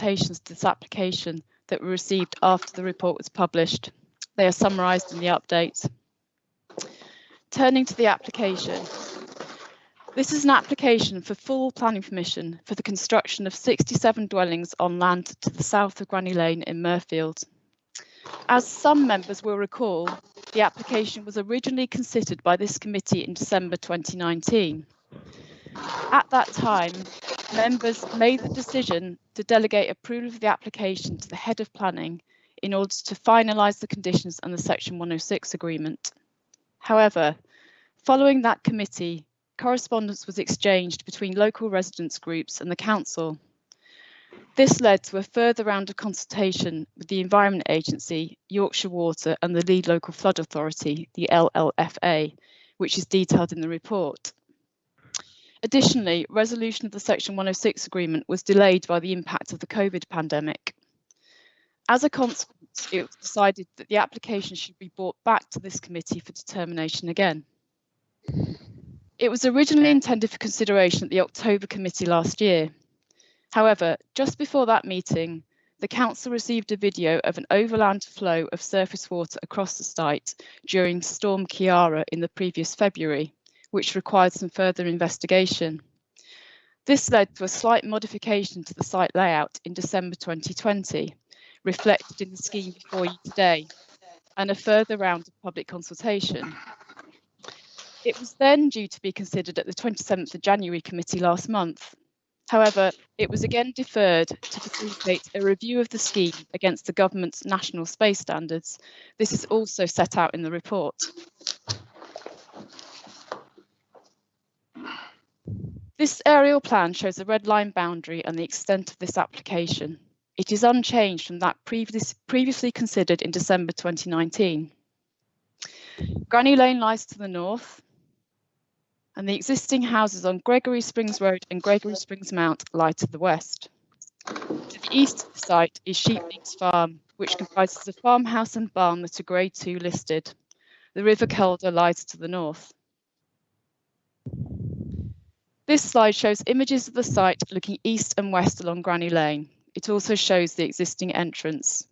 consultations to this application that were received after the report was published. They are summarised in the update. Turning to the application. This is an application for full planning permission for the construction of 67 dwellings on land to the south of Granny Lane in Mirfield. As some members will recall, the application was originally considered by this committee in December 2019. At that time, members made the decision to delegate approval of the application to the head of planning in order to finalise the conditions and the Section 106 agreement. However, following that committee, correspondence was exchanged between local residents groups and the council. This led to a further round of consultation with the Environment Agency, Yorkshire Water and the lead local flood authority, the LLFA, which is detailed in the report. Additionally, resolution of the Section 106 agreement was delayed by the impact of the COVID pandemic. As a consequence, it was decided that the application should be brought back to this committee for determination again. It was originally intended for consideration at the October committee last year. However, just before that meeting, the council received a video of an overland flow of surface water across the site during Storm Ciara in the previous February, which required some further investigation. This led to a slight modification to the site layout in December 2020, reflected in the scheme before you today, and a further round of public consultation. It was then due to be considered at the 27th of January committee last month. However, it was again deferred to facilitate a review of the scheme against the government's national space standards. This is also set out in the report. This aerial plan shows the red line boundary and the extent of this application. It is unchanged from that previously considered in December 2019. Granny Lane lies to the north, and the existing houses on Gregory Springs Road and Gregory Springs Mount lie to the west. To the east of the site is Sheeplinks Farm, which comprises a farmhouse and barn that are Grade 2 listed. The River Calder lies to the north. This slide shows images of the site looking east and west along Granny Lane. It also shows the existing entrance.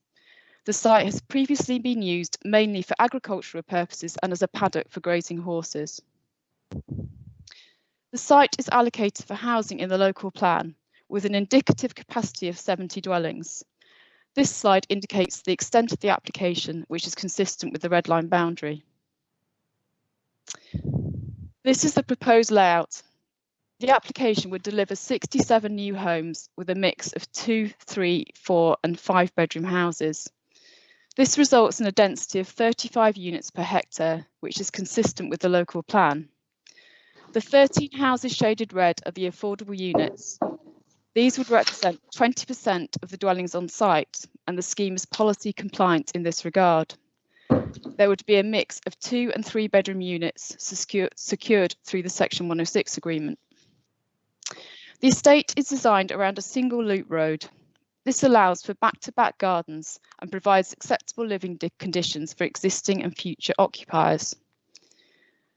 The site has previously been used mainly for agricultural purposes and as a paddock for grazing horses. The site is allocated for housing in the local plan, with an indicative capacity of 70 dwellings. This slide indicates the extent of the application, which is consistent with the red line boundary. This is the proposed layout. The application would deliver 67 new homes with a mix of 2, 3, 4 and 5 bedroom houses. This results in a density of 35 units per hectare, which is consistent with the local plan. The 13 houses shaded red are the affordable units. These would represent 20% of the dwellings on site, and the scheme is policy compliant in this regard. There would be a mix of 2 and 3 bedroom units secured through the Section 106 agreement. The estate is designed around a single loop road. This allows for back-to-back gardens and provides acceptable living conditions for existing and future occupiers.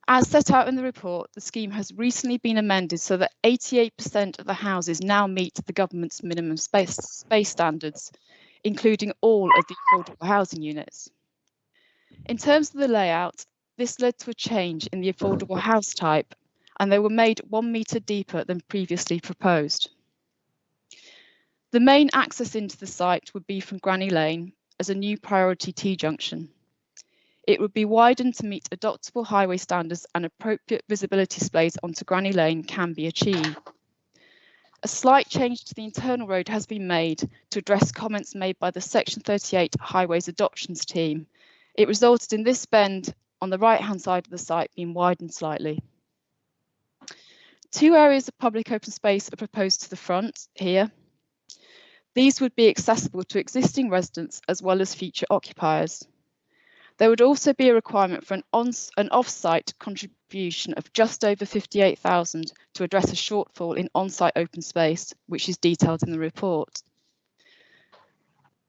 As set out in the report, the scheme has recently been amended so that 88% of the houses now meet the government's minimum space standards, including all of the affordable housing units. In terms of the layout, this led to a change in the affordable house type, and they were made 1 metre deeper than previously proposed. The main access into the site would be from Granny Lane as a new priority T-junction. It would be widened to meet adoptable highway standards, and appropriate visibility displays onto Granny Lane can be achieved. A slight change to the internal road has been made to address comments made by the Section 38 Highways Adoptions team. It resulted in this bend on the right-hand side of the site being widened slightly. 2 areas of public open space are proposed to the front here. These would be accessible to existing residents as well as future occupiers. There would also be a requirement for an off-site contribution of just over 58,000 to address a shortfall in on-site open space, which is detailed in the report.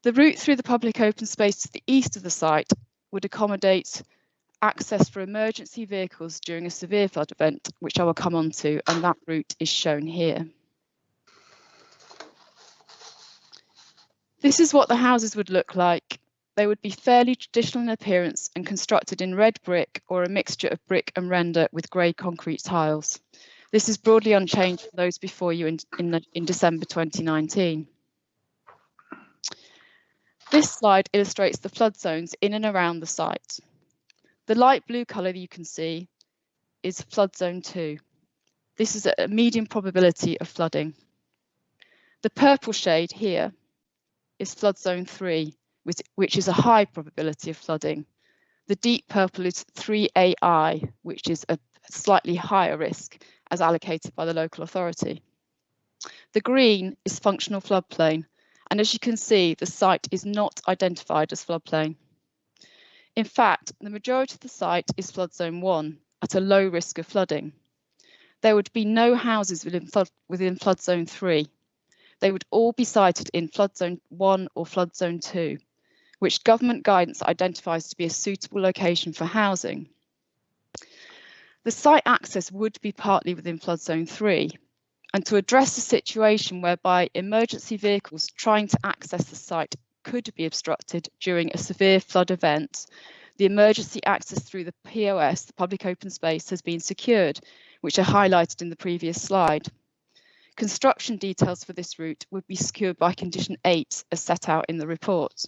The route through the public open space to the east of the site would accommodate access for emergency vehicles during a severe flood event, which I will come on to, and that route is shown here. This is what the houses would look like. They would be fairly traditional in appearance and constructed in red brick or a mixture of brick and render with grey concrete tiles. This is broadly unchanged from those before you in December 2019. This slide illustrates the flood zones in and around the site. The light blue colour you can see is flood zone 2. This is a medium probability of flooding. The purple shade here is flood zone 3, which is a high probability of flooding. The deep purple is 3AI, which is a slightly higher risk as allocated by the local authority. The green is functional floodplain, and as you can see, the site is not identified as floodplain. In fact, the majority of the site is flood zone 1 at a low risk of flooding. There would be no houses within flood zone 3. They would all be sited in flood zone 1 or flood zone 2, which government guidance identifies to be a suitable location for housing. The site access would be partly within flood zone 3, and to address a situation whereby emergency vehicles trying to access the site could be obstructed during a severe flood event, the emergency access through the POS, the public open space, has been secured, which are highlighted in the previous slide. Construction details for this route would be secured by condition 8 as set out in the report.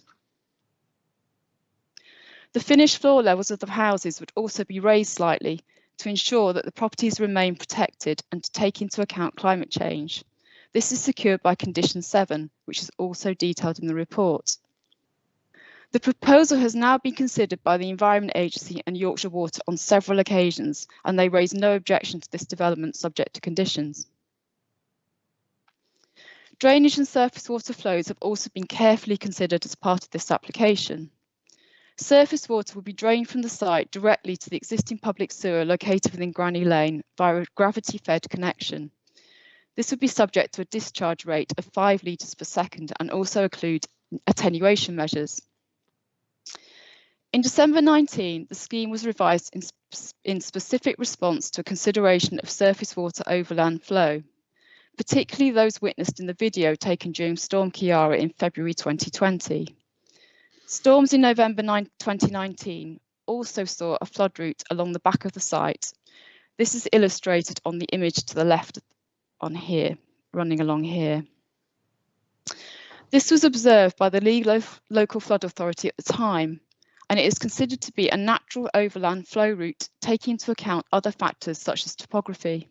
The finished floor levels of the houses would also be raised slightly to ensure that the properties remain protected and to take into account climate change. This is secured by condition 7, which is also detailed in the report. The proposal has now been considered by the Environment Agency and Yorkshire Water on several occasions, and they raised no objection to this development subject to conditions. Drainage and surface water flows have also been carefully considered as part of this application. Surface water will be drained from the site directly to the existing public sewer located within Granny Lane via a gravity-fed connection. This would be subject to a discharge rate of 5 litres per second and also include attenuation measures. In December 19, the scheme was revised in specific response to a consideration of surface water overland flow, particularly those witnessed in the video taken during Storm Ciara in February 2020. Storms in November 2019 also saw a flood route along the back of the site. This is illustrated on the image to the left on here, running along here. This was observed by the legal local flood authority at the time, and it is considered to be a natural overland flow route, taking into account other factors such as topography.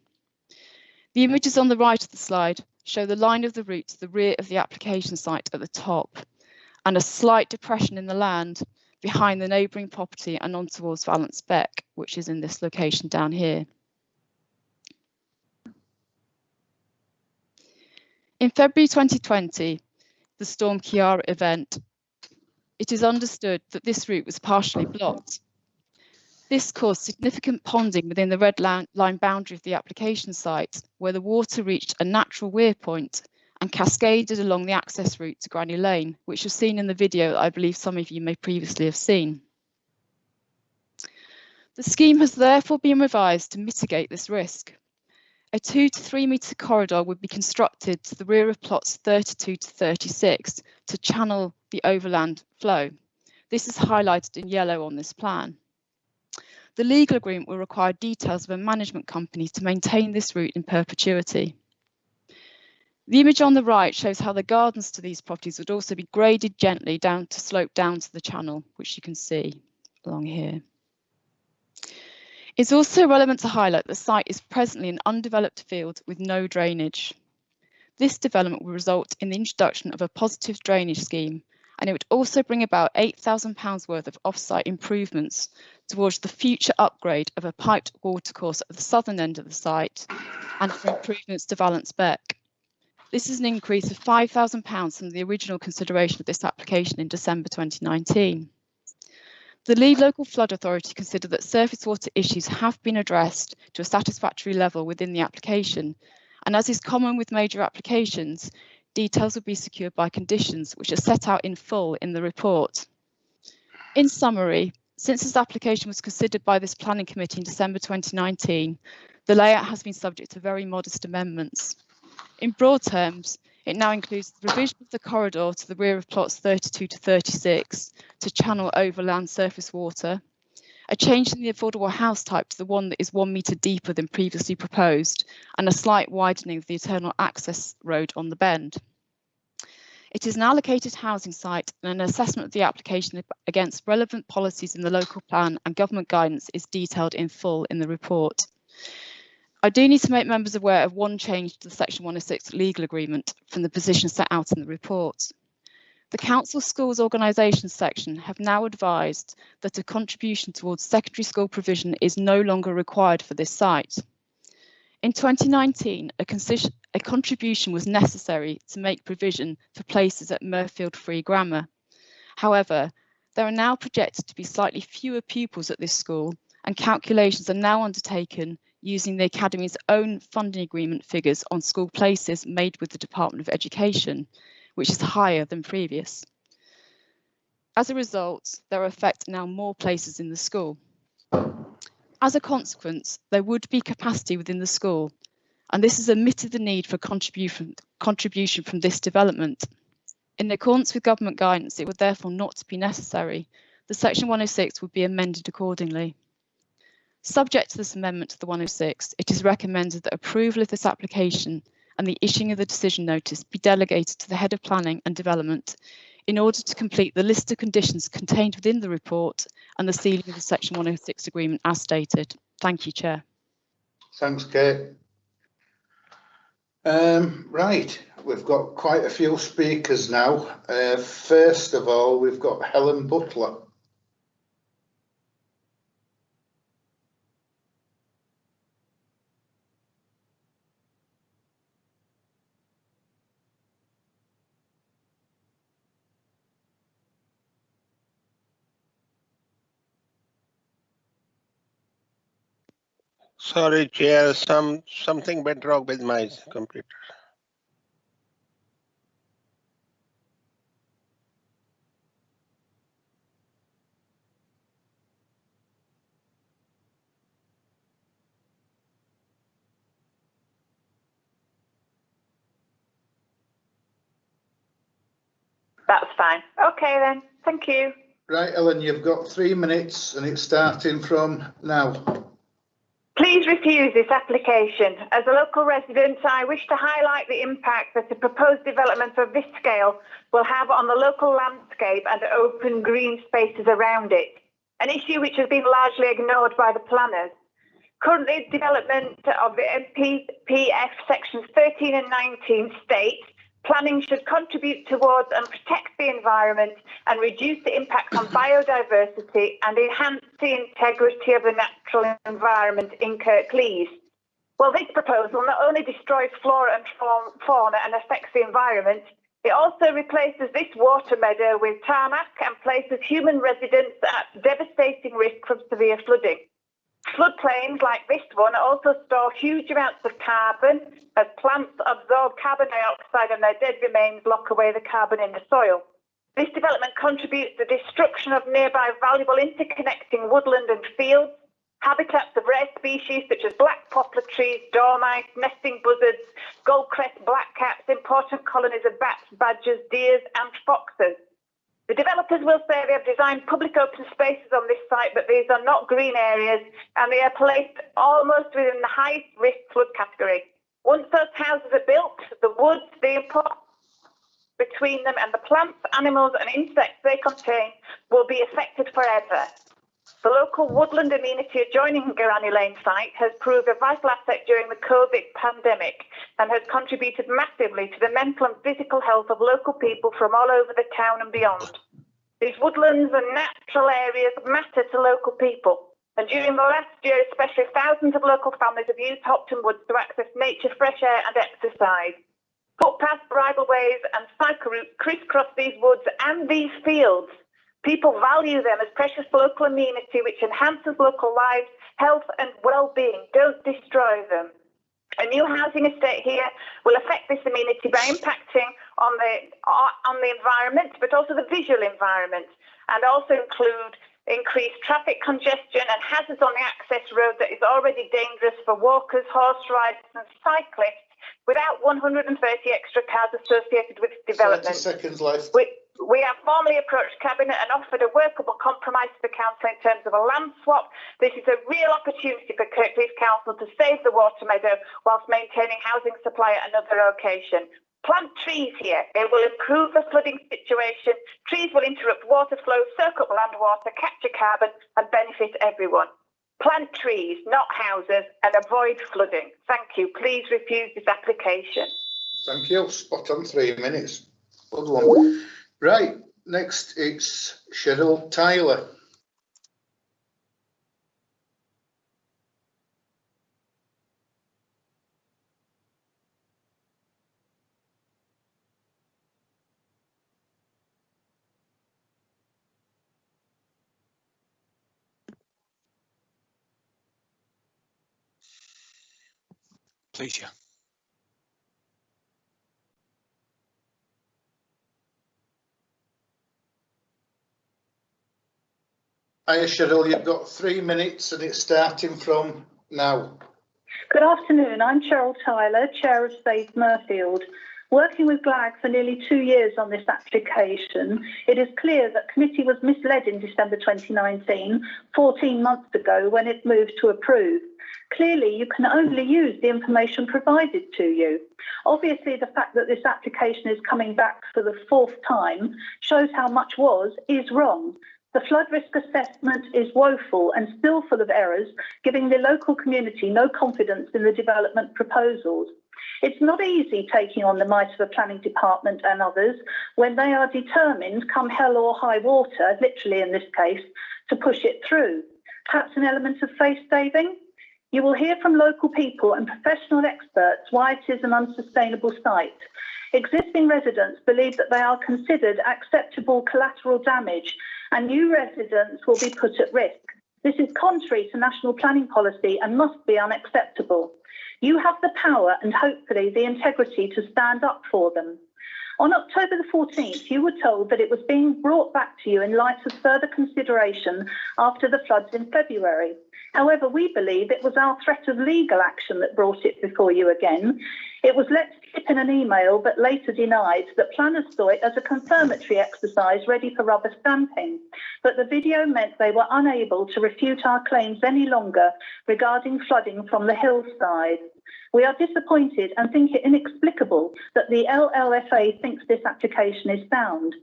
The images on the right of the slide show the line of the route to the rear of the application site at the top, and a slight depression in the land behind the neighbouring property and on towards Valence Beck, which is in this location down here. In February 2020, the Storm Ciara event, it is understood that this route was partially blocked. This caused significant ponding within the red line boundary of the application site, where the water reached a natural weir point and cascaded along the access route to Granny Lane, which was seen in the video that I believe some of you may previously have seen. The scheme has therefore been revised to mitigate this risk. A 2 to 3 metre corridor would be constructed to the rear of plots 32 to 36 to channel the overland flow. This is highlighted in yellow on this plan. The legal agreement will require details of a management company to maintain this route in perpetuity. The image on the right shows how the gardens to these properties would also be graded gently down to slope down to the channel, which you can see along here. It's also relevant to highlight the site is presently an undeveloped field with no drainage. This development will result in the introduction of a positive drainage scheme, and it would also bring about £8,000 worth of off-site improvements towards the future upgrade of a piped watercourse at the southern end of the site and for improvements to Valence Beck. This is an increase of £5,000 from the original consideration of this application in December 2019. The lead local flood authority considered that surface water issues have been addressed to a satisfactory level within the application, and as is common with major applications, details will be secured by conditions which are set out in full in the report. In summary, since this application was considered by this planning committee in December 2019, the layout has been subject to very modest amendments. In broad terms, It now includes the revision of the corridor to the rear of plots 32 to 36 to channel overland surface water, a change in the affordable house type to the one that is 1 metre deeper than previously proposed, and a slight widening of the internal access road on the bend. It is an allocated housing site, and an assessment of the application against relevant policies in the local plan and government guidance is detailed in full in the report. I do need to make members aware of one change to the Section 106 legal agreement from the position set out in the report. The Council Schools Organisation section have now advised that a contribution towards secondary school provision is no longer required for this site. In 2019, a contribution was necessary to make provision for places at Mirfield Free Grammar. However, there are now projected to be slightly fewer pupils at this school, and calculations are now undertaken using the Academy's own funding agreement figures on school places made with the Department of Education, which is higher than previous. As a result, there are in fact now more places in the school. As a consequence, there would be capacity within the school, and this has omitted the need for contribution from this development. In accordance with government guidance, it would therefore not be necessary. The Section 106 would be amended accordingly. Subject to this amendment to the 106, it is recommended that approval of this application and the issuing of the decision notice be delegated to the Head of Planning and Development in order to complete the list of conditions contained within the report and the sealing of the Section 106 agreement as stated. Thank you, Chair. Thanks, Kate. Right, we've got quite a few speakers now. First of all, we've got Helen Butler. Sorry, Chair, something went wrong with my computer. That's fine. Okay then, thank you. Right, Ellen, you've got 3 minutes and it's starting from now. Please refuse this application. As a local resident, I wish to highlight the impact that a proposed development of this scale will have on the local landscape and open green spaces around it, an issue which has been largely ignored by the planners. Currently, development of the MPPF sections 13 and 19 state planning should contribute towards and protect the environment and reduce the impact on biodiversity and enhance the integrity of the natural environment in Kirklees. Well, this proposal not only destroys flora and fauna and affects the environment, it also replaces this water meadow with tarmac and places human residents at devastating risk from severe flooding. Floodplains like this one also store huge amounts of carbon as plants absorb carbon dioxide and their dead remains lock away the carbon in the soil. This development contributes to the destruction of nearby valuable interconnecting woodland and fields, habitats of rare species such as black poplar trees, dormice, nesting buzzards, goldcrest blackcaps, important colonies of bats, badgers, deers and foxes. The developers will say they have designed public open spaces on this site, but these are not green areas and they are placed almost within the highest risk flood category. Once those houses are built, the woods, the import between them and the plants, animals and insects they contain will be affected forever. The local woodland amenity adjoining Granny Lane site has proved a vital asset during the COVID pandemic and has contributed massively to the mental and physical health of local people from all over the town and beyond. These woodlands and natural areas matter to local people, and during the last year especially, thousands of local families have used Hopton Woods to access nature, fresh air and exercise. Footpaths, bridleways and cycle routes crisscross these woods and these fields. People value them as precious local amenity which enhances local lives, health and well-being. Don't destroy them. A new housing estate here will affect this amenity by impacting on the environment, but also the visual environment, and also include increased traffic congestion and hazards on the access road that is already dangerous for walkers, horse riders and cyclists without 130 extra cars associated with this 30 development. seconds left. We have formally approached Cabinet and offered a workable compromise to the Council in terms of a land swap. This is a real opportunity for Kirklees Council to save the water meadow whilst maintaining housing supply at another location. Plant trees here. They will improve the flooding situation. Trees will interrupt water flow, soak up land water, capture carbon and benefit everyone. Plant trees, not houses, and avoid flooding. Thank you. Please refuse this application. Thank you. Spot on, 3 minutes. Good one. Right, next it's Cheryl Tyler. Please, yeah. Hiya Cheryl, you've got 3 minutes and it's starting from now. Good afternoon. I'm Cheryl Tyler, Chair of Save Mirfield. Working with GLAG for nearly 2 years on this application, it is clear that committee was misled in December 2019, 14 months ago, when it moved to approve. Clearly, you can only use the information provided to you. Obviously, the fact that this application is coming back for the 4th time shows how much is wrong. The flood risk assessment is woeful and still full of errors, giving the local community no confidence in the development proposals. It's not easy taking on the might of the planning department and others when they are determined, come hell or high water, literally in this case, to push it through. Perhaps an element of face saving? You will hear from local people and professional experts why it is an unsustainable site. Existing residents believe that they are considered acceptable collateral damage and new residents will be put at risk. This is contrary to national planning policy and must be unacceptable. You have the power and hopefully the integrity to stand up for them. On October the 14th, you were told that it was being brought back to you in light of further consideration after the floods in February. However, we believe it was our threat of legal action that brought it before you again. It was let slip in an email, but later denied that planners saw it as a confirmatory exercise ready for rubber stamping. But the video meant they were unable to refute our claims any longer regarding flooding from the hillside. We are disappointed and think it inexplicable that the LLFA thinks this application is sound.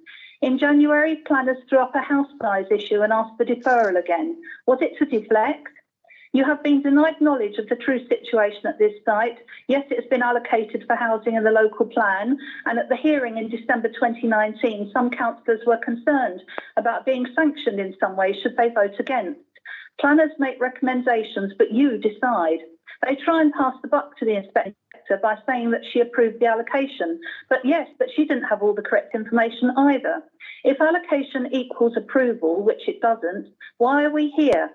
In January, planners threw up a house size issue and asked for deferral again. Was it to deflect? You have been denied knowledge of the true situation at this site. Yes, it has been allocated for housing in the local plan, and at the hearing in December 2019, some councillors were concerned about being sanctioned in some way should they vote against. Planners make recommendations, but you decide. They try and pass the buck to the inspector by saying that she approved the allocation, but she didn't have all the correct information either. If allocation equals approval, which it doesn't, why are we here?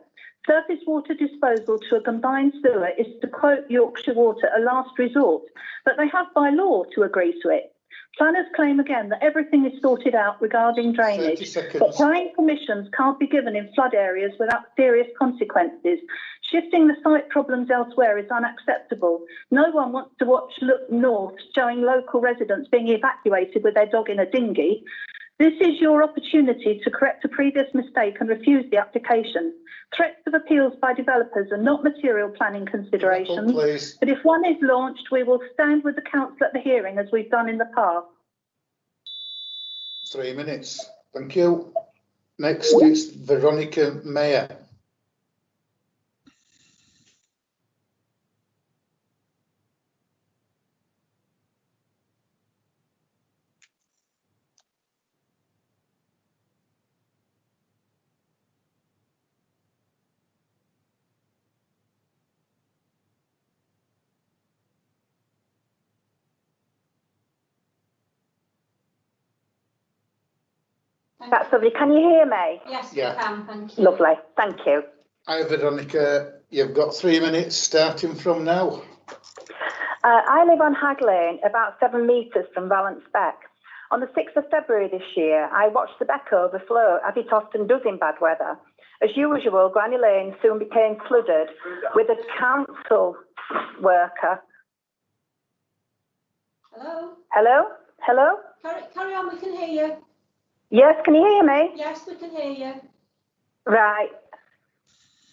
Surface water disposal to a combined sewer is, to quote Yorkshire Water, a last resort, but they have by law to agree to it. Planners claim again that everything is sorted out regarding drainage, but planning permissions can't be given in flood areas without serious consequences. Shifting the site problems elsewhere is unacceptable. No one wants to look north, showing local residents being evacuated with their dog in a dinghy. This is your opportunity to correct a previous mistake and refuse the application. Threats of appeals by developers are not material planning considerations, but if one is launched, we will stand with the council at the hearing as we've done in the past. 3 minutes. Thank you. Next is Veronica Mayer. That's lovely. Can you hear me? Yes, Yeah. we can, thank you. Lovely. Thank you. Hi Veronica, you've got 3 minutes starting from now. I live on Hag Lane, about 7 metres from Valence Beck. On the 6th of February this year, I watched the Beck overflow, as it often does in bad weather. As usual, Granny Lane soon became flooded with a council worker Hello? Hello? Hello? Carry on, we can hear you. Yes, can you hear me? Yes, we can hear you. Right.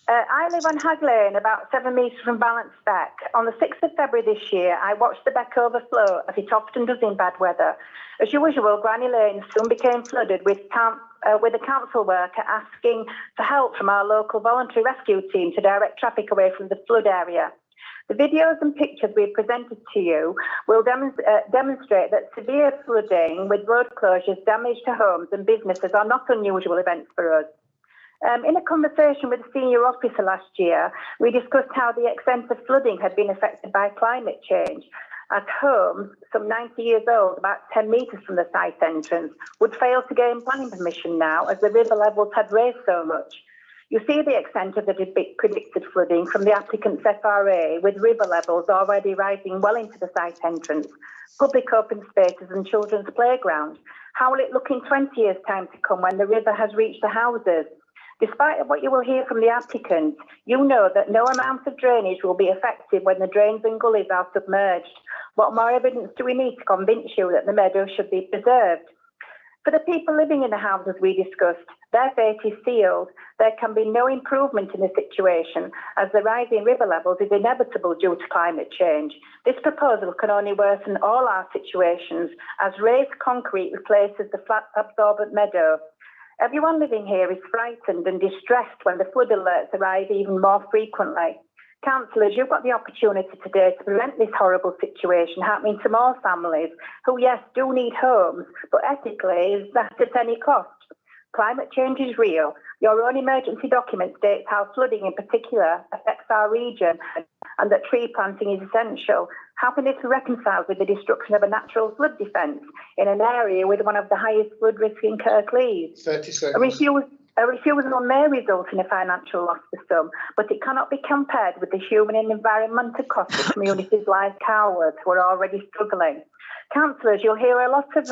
I live on Hag Lane, about 7 metres from Balance Beck. On the 6th of February this year, I watched the beck overflow, as it often does in bad weather. As usual, Granny Lane soon became flooded with a council worker asking for help from our local voluntary rescue team to direct traffic away from the flood area. The videos and pictures we've presented to you will demonstrate that severe flooding with road closures, damage to homes and businesses are not unusual events for us. In a conversation with a senior officer last year, we discussed how the extent of flooding had been affected by climate change. At homes, some 90 years old, about 10 metres from the site entrance, would fail to gain planning permission now as the river levels had raised so much. You see the extent of the predicted flooding from the applicant's FRA, with river levels already rising well into the site entrance, public open spaces and children's playground. How will it look in 20 years' time to come when the river has reached the houses? Despite what you will hear from the applicant, you know that no amount of drainage will be effective when the drains and gullies are submerged. What more evidence do we need to convince you that the meadow should be preserved? For the people living in the houses we discussed, their fate is sealed. There can be no improvement in the situation as the rising river levels is inevitable due to climate change. This proposal can only worsen all our situations as raised concrete replaces the flat absorbent meadow. Everyone living here is frightened and distressed when the flood alerts arrive even more frequently. Councillors, you've got the opportunity today to prevent this horrible situation happening to more families who, yes, do need homes, but ethically is that at any cost. Climate change is real. Your own emergency document states how flooding in particular affects our region and that tree planting is essential. How can this reconcile with the destruction of a natural flood defence in an area with one of the highest flood risks in Kirklees? 30 seconds. A refusal may result in a financial loss for some, but it cannot be compared with the human and environmental cost of communities like ours who are already struggling. Councillors, you'll hear a lot of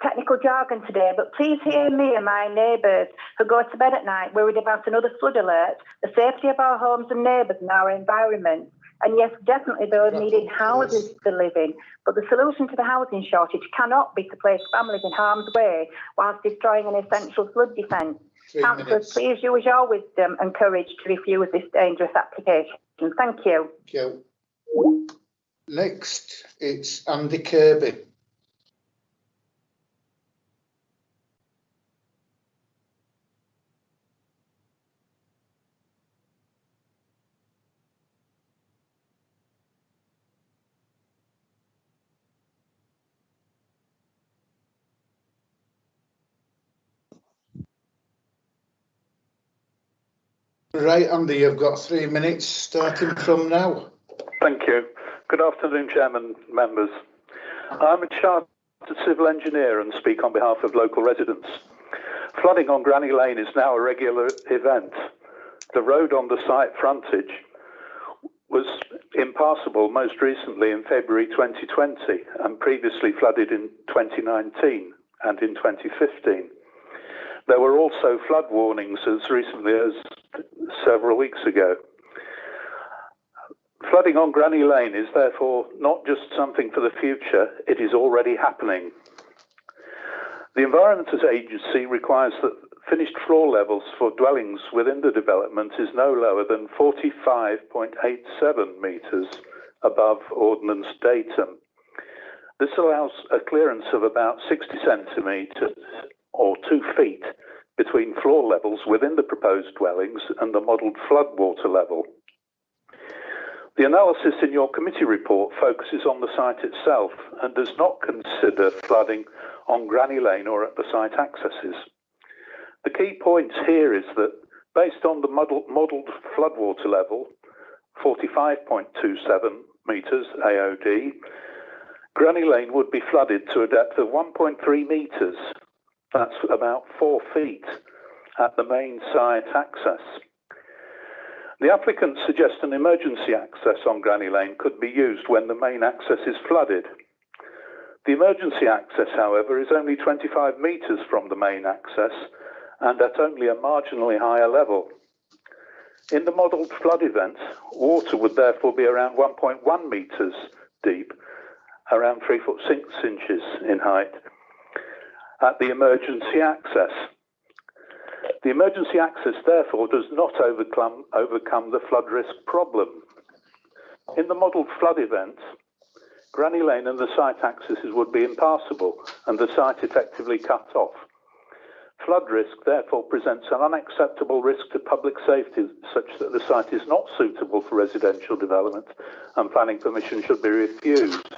technical jargon today, but please hear me and my neighbours who go to bed at night worried about another flood alert, the safety of our homes and neighbours and our environment. And yes, definitely those needing houses to live in. But the solution to the housing shortage cannot be to place families in harm's way whilst destroying an essential flood defence. Councillors, please use your wisdom and courage to refuse this dangerous application. Thank you. Thank you. Next, it's Andy Kirby. Right, Andy, you've got 3 minutes starting from now. Thank you. Good afternoon, Chairman, members. I'm a chartered civil engineer and speak on behalf of local residents. Flooding on Granny Lane is now a regular event. The road on the site frontage was impassable most recently in February 2020 and previously flooded in 2019 and in 2015. There were also flood warnings as recently as several weeks ago. Flooding on Granny Lane is therefore not just something for the future, it is already happening. The Environment Agency requires that finished floor levels for dwellings within the development is no lower than 45.87 metres above ordnance datum. This allows a clearance of about 60 centimetres or 2 feet between floor levels within the proposed dwellings and the modelled floodwater level. The analysis in your committee report focuses on the site itself and does not consider flooding on Granny Lane or at the site accesses. The key point here is that based on the modelled floodwater level, 45.27 metres AOD, Granny Lane would be flooded to a depth of 1.3 metres. That's about 4 feet at the main site access. The applicant suggests an emergency access on Granny Lane could be used when the main access is flooded. The emergency access, however, is only 25 metres from the main access and at only a marginally higher level. In the modelled flood event, water would therefore be around 1.1 metres deep around 3 foot 6 inches in height, at the emergency access. The emergency access, therefore, does not overcome the flood risk problem. In the modelled flood event, Granny Lane and the site accesses would be impassable and the site effectively cut off. Flood risk, therefore, presents an unacceptable risk to public safety such that the site is not suitable for residential development and planning permission should be refused.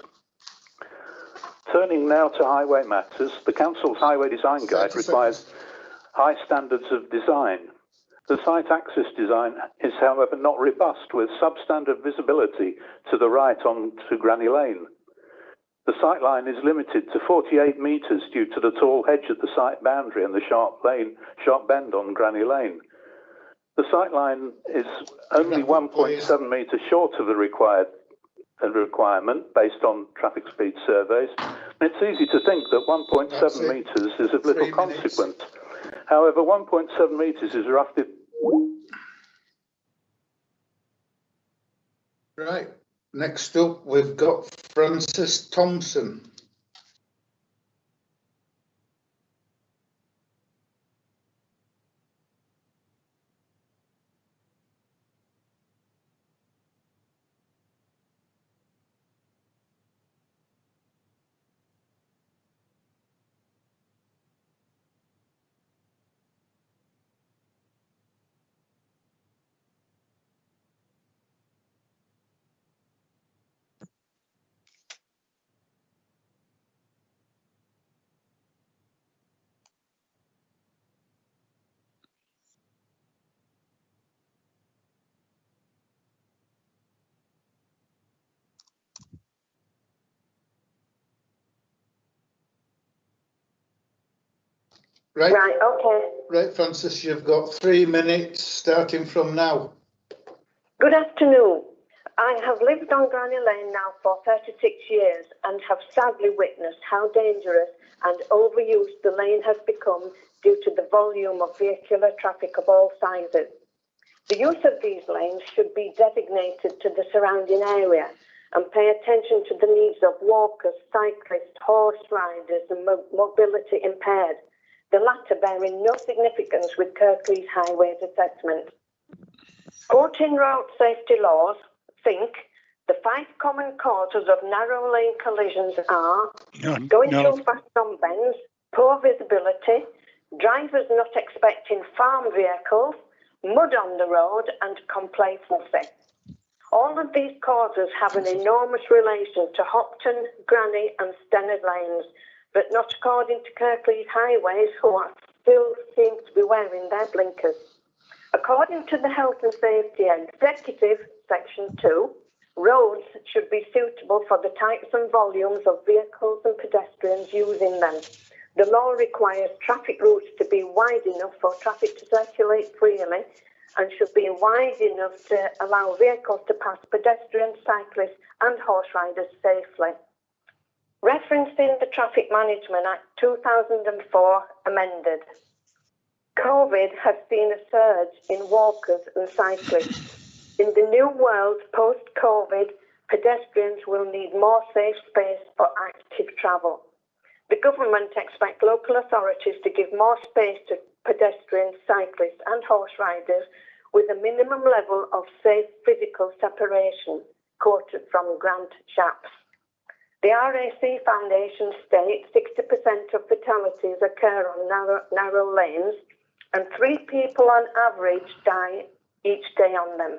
Turning now to highway matters, the Council's Highway Design Guide requires high standards of design. The site access design is, however, not robust, with substandard visibility to the right onto Granny Lane. The sight line is limited to 48 metres due to the tall hedge at the site boundary and the sharp bend on Granny Lane. The sight line is only 1.7 metres short of the requirement based on traffic speed surveys. And it's easy to think that 1.7 metres is of little consequence. However, 1.7 metres is roughly... Right. Next up, we've got Francis Thompson. Right. Right, okay. Right, Francis, you've got 3 minutes starting from now. Good afternoon. I have lived on Granny Lane now for 36 years and have sadly witnessed how dangerous and overused the lane has become due to the volume of vehicular traffic of all sizes. The use of these lanes should be designated to the surrounding area and pay attention to the needs of walkers, cyclists, horse riders and mobility impaired, the latter bearing no significance with Kirklees Highways assessment. Quoting road safety laws, think the 5 common causes of narrow lane collisions are going too fast on bends, poor visibility, drivers not expecting farm vehicles, mud on the road and complacency. All of these causes have an enormous relation to Hopton, Granny and Stennard lanes, but not according to Kirklees Highways, who are still seem to be wearing their blinkers. According to the Health and Safety Executive, Section 2, roads should be suitable for the types and volumes of vehicles and pedestrians using them. The law requires traffic routes to be wide enough for traffic to circulate freely and should be wide enough to allow vehicles to pass pedestrians, cyclists and horse riders safely. Referencing the Traffic Management Act 2004 amended, COVID has seen a surge in walkers and cyclists. In the new world post-COVID, pedestrians will need more safe space for active travel. The government expects local authorities to give more space to pedestrians, cyclists and horse riders with a minimum level of safe physical separation, quoted from Grant Shapps. The RAC Foundation states 60% of fatalities occur on narrow lanes and 3 people on average die each day on them.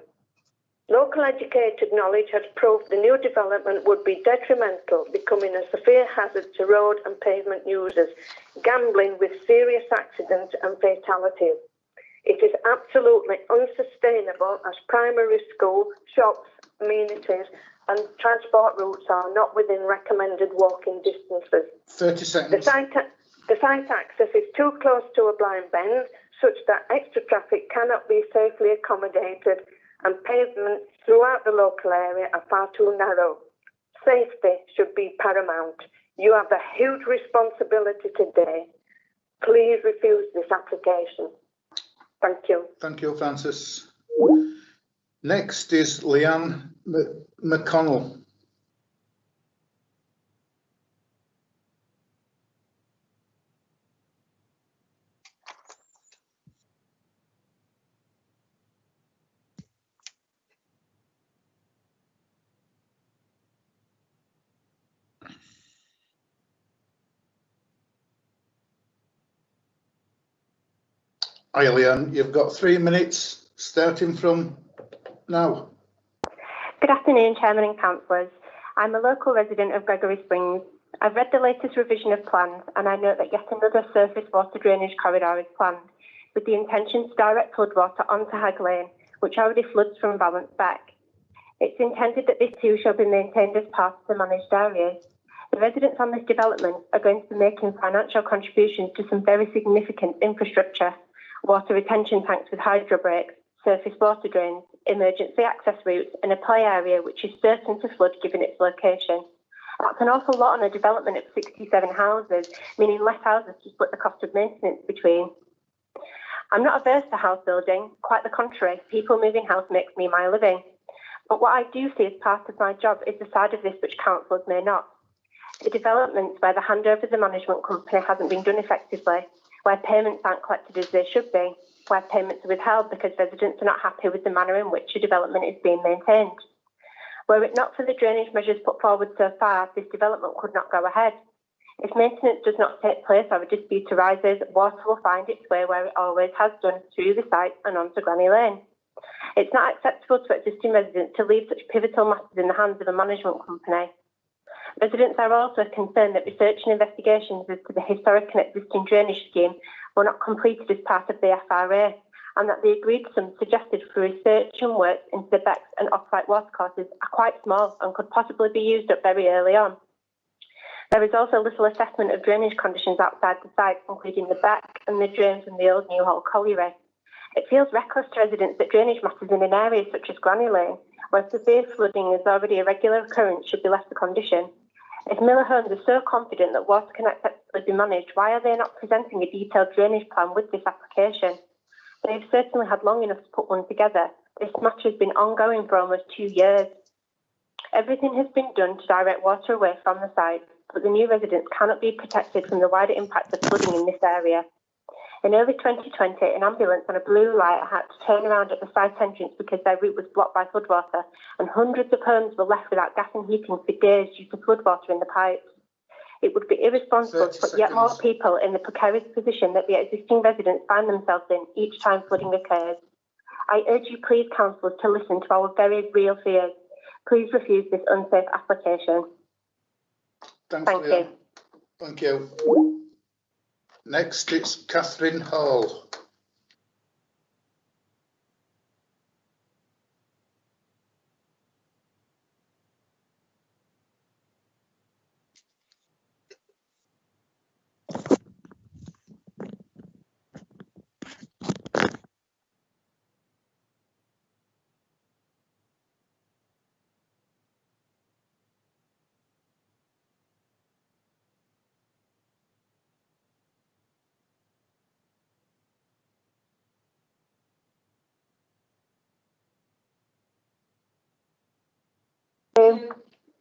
Local educated knowledge has proved the new development would be detrimental, becoming a severe hazard to road and pavement users, gambling with serious accidents and fatalities. It is absolutely unsustainable as primary school, shops, amenities and transport routes are not within recommended walking distances. 30 seconds. The site access is too close to a blind bend, such that extra traffic cannot be safely accommodated, and pavements throughout the local area are far too narrow. Safety should be paramount. You have a huge responsibility today. Please refuse this application. Thank you. Thank you, Francis. Next is Leanne McConnell. Eileen, you've got 3 minutes starting from now. Good afternoon, Chairman and Councillors. I'm a local resident of Gregory Springs. I've read the latest revision of plans and I note that yet another surface water drainage corridor is planned with the intention to direct floodwater onto Hag Lane, which already floods from Balance Beck. It's intended that this too shall be maintained as part of the managed areas. The residents on this development are going to be making financial contributions to some very significant infrastructure, water retention tanks with hydro breaks, surface water drains, emergency access routes and a play area which is certain to flood given its location. That's an awful lot on a development of 67 houses, meaning less houses to split the cost of maintenance between. I'm not averse to house building, quite the contrary. People moving house makes me my living. But what I do see as part of my job is the side of this which councillors may not. The developments where the handover of the management company hasn't been done effectively, where payments aren't collected as they should be, where payments are withheld because residents are not happy with the manner in which a development is being maintained. Were it not for the drainage measures put forward so far, this development could not go ahead. If maintenance does not take place or a dispute arises, water will find its way where it always has done, through the site and onto Granny Lane. It's not acceptable to existing residents to leave such pivotal matters in the hands of a management company. Residents are also concerned that research and investigations as to the historic and existing drainage scheme were not completed as part of the FRA, and that the agreed sums suggested for research and work into the Becks and off-site watercourses are quite small and could possibly be used up very early on. There is also little assessment of drainage conditions outside the site, including the Beck and the drain from the old Newhall colliery. It feels reckless to residents that drainage matters in an area such as Granny Lane, where severe flooding is already a regular occurrence, should be left to condition. If Miller Homes are so confident that water can acceptably be managed, why are they not presenting a detailed drainage plan with this application? They've certainly had long enough to put one together. This matter has been ongoing for almost 2 years. Everything has been done to direct water away from the site, but the new residents cannot be protected from the wider impacts of flooding in this area. In early 2020, an ambulance on a blue light had to turn around at the site entrance because their route was blocked by floodwater, and hundreds of homes were left without gas and heating for days due to floodwater in the pipes. It would be irresponsible to put yet more people in the precarious position that the existing residents find themselves in each time flooding occurs. I urge you, please, councillors, to listen to our very real fears. Please refuse this unsafe application. Thank you. Thank you. Next, it's Catherine Hall.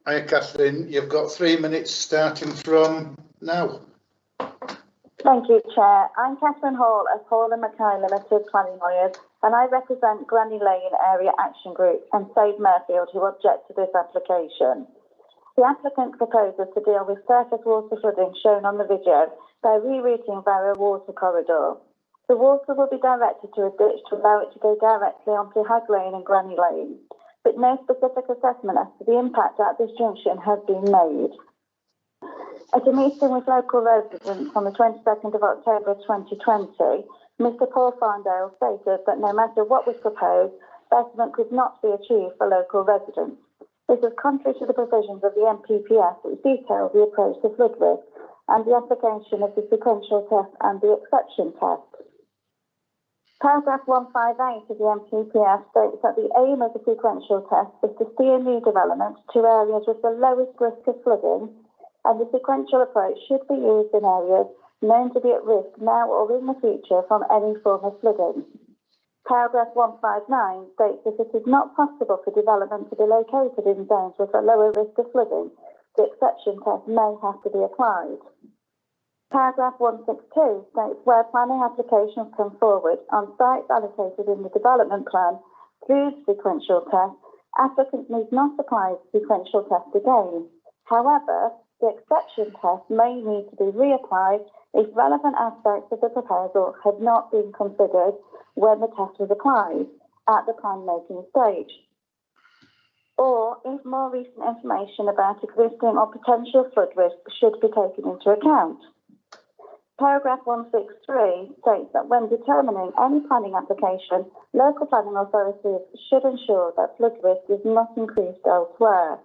Hi, Catherine. You've got 3 minutes starting from now. Thank you, Chair. I'm Catherine Hall of Hall and Mackay Limited Planning Lawyers, and I represent Granny Lane Area Action Group and Save Mirfield, who object to this application. The applicant proposes to deal with surface water flooding shown on the video by rerouting via a water corridor. The water will be directed to a ditch to allow it to go directly onto Hag Lane and Granny Lane, but no specific assessment as to the impact at this junction has been made. At a meeting with local residents on the 22nd of October 2020, Mr Paul Farndale stated that no matter what was proposed, betterment could not be achieved for local residents. This is contrary to the provisions of the MPPS, which detail the approach to flood risk and the application of the sequential test and the exception test. Paragraph 158 of the MPPS states that the aim of the sequential test is to steer new development to areas with the lowest risk of flooding, and the sequential approach should be used in areas known to be at risk now or in the future from any form of flooding. Paragraph 159 states that it is not possible for development to be located in zones with a lower risk of flooding, the exception test may have to be applied. Paragraph 162 states where planning applications come forward on sites allocated in the development plan through the sequential test, applicants need not apply the sequential test again. However, the exception test may need to be reapplied if relevant aspects of the proposal had not been considered when the test was applied at the plan making stage, or if more recent information about existing or potential flood risk should be taken into account. Paragraph 163 states that when determining any planning application, local planning authorities should ensure that flood risk is not increased elsewhere.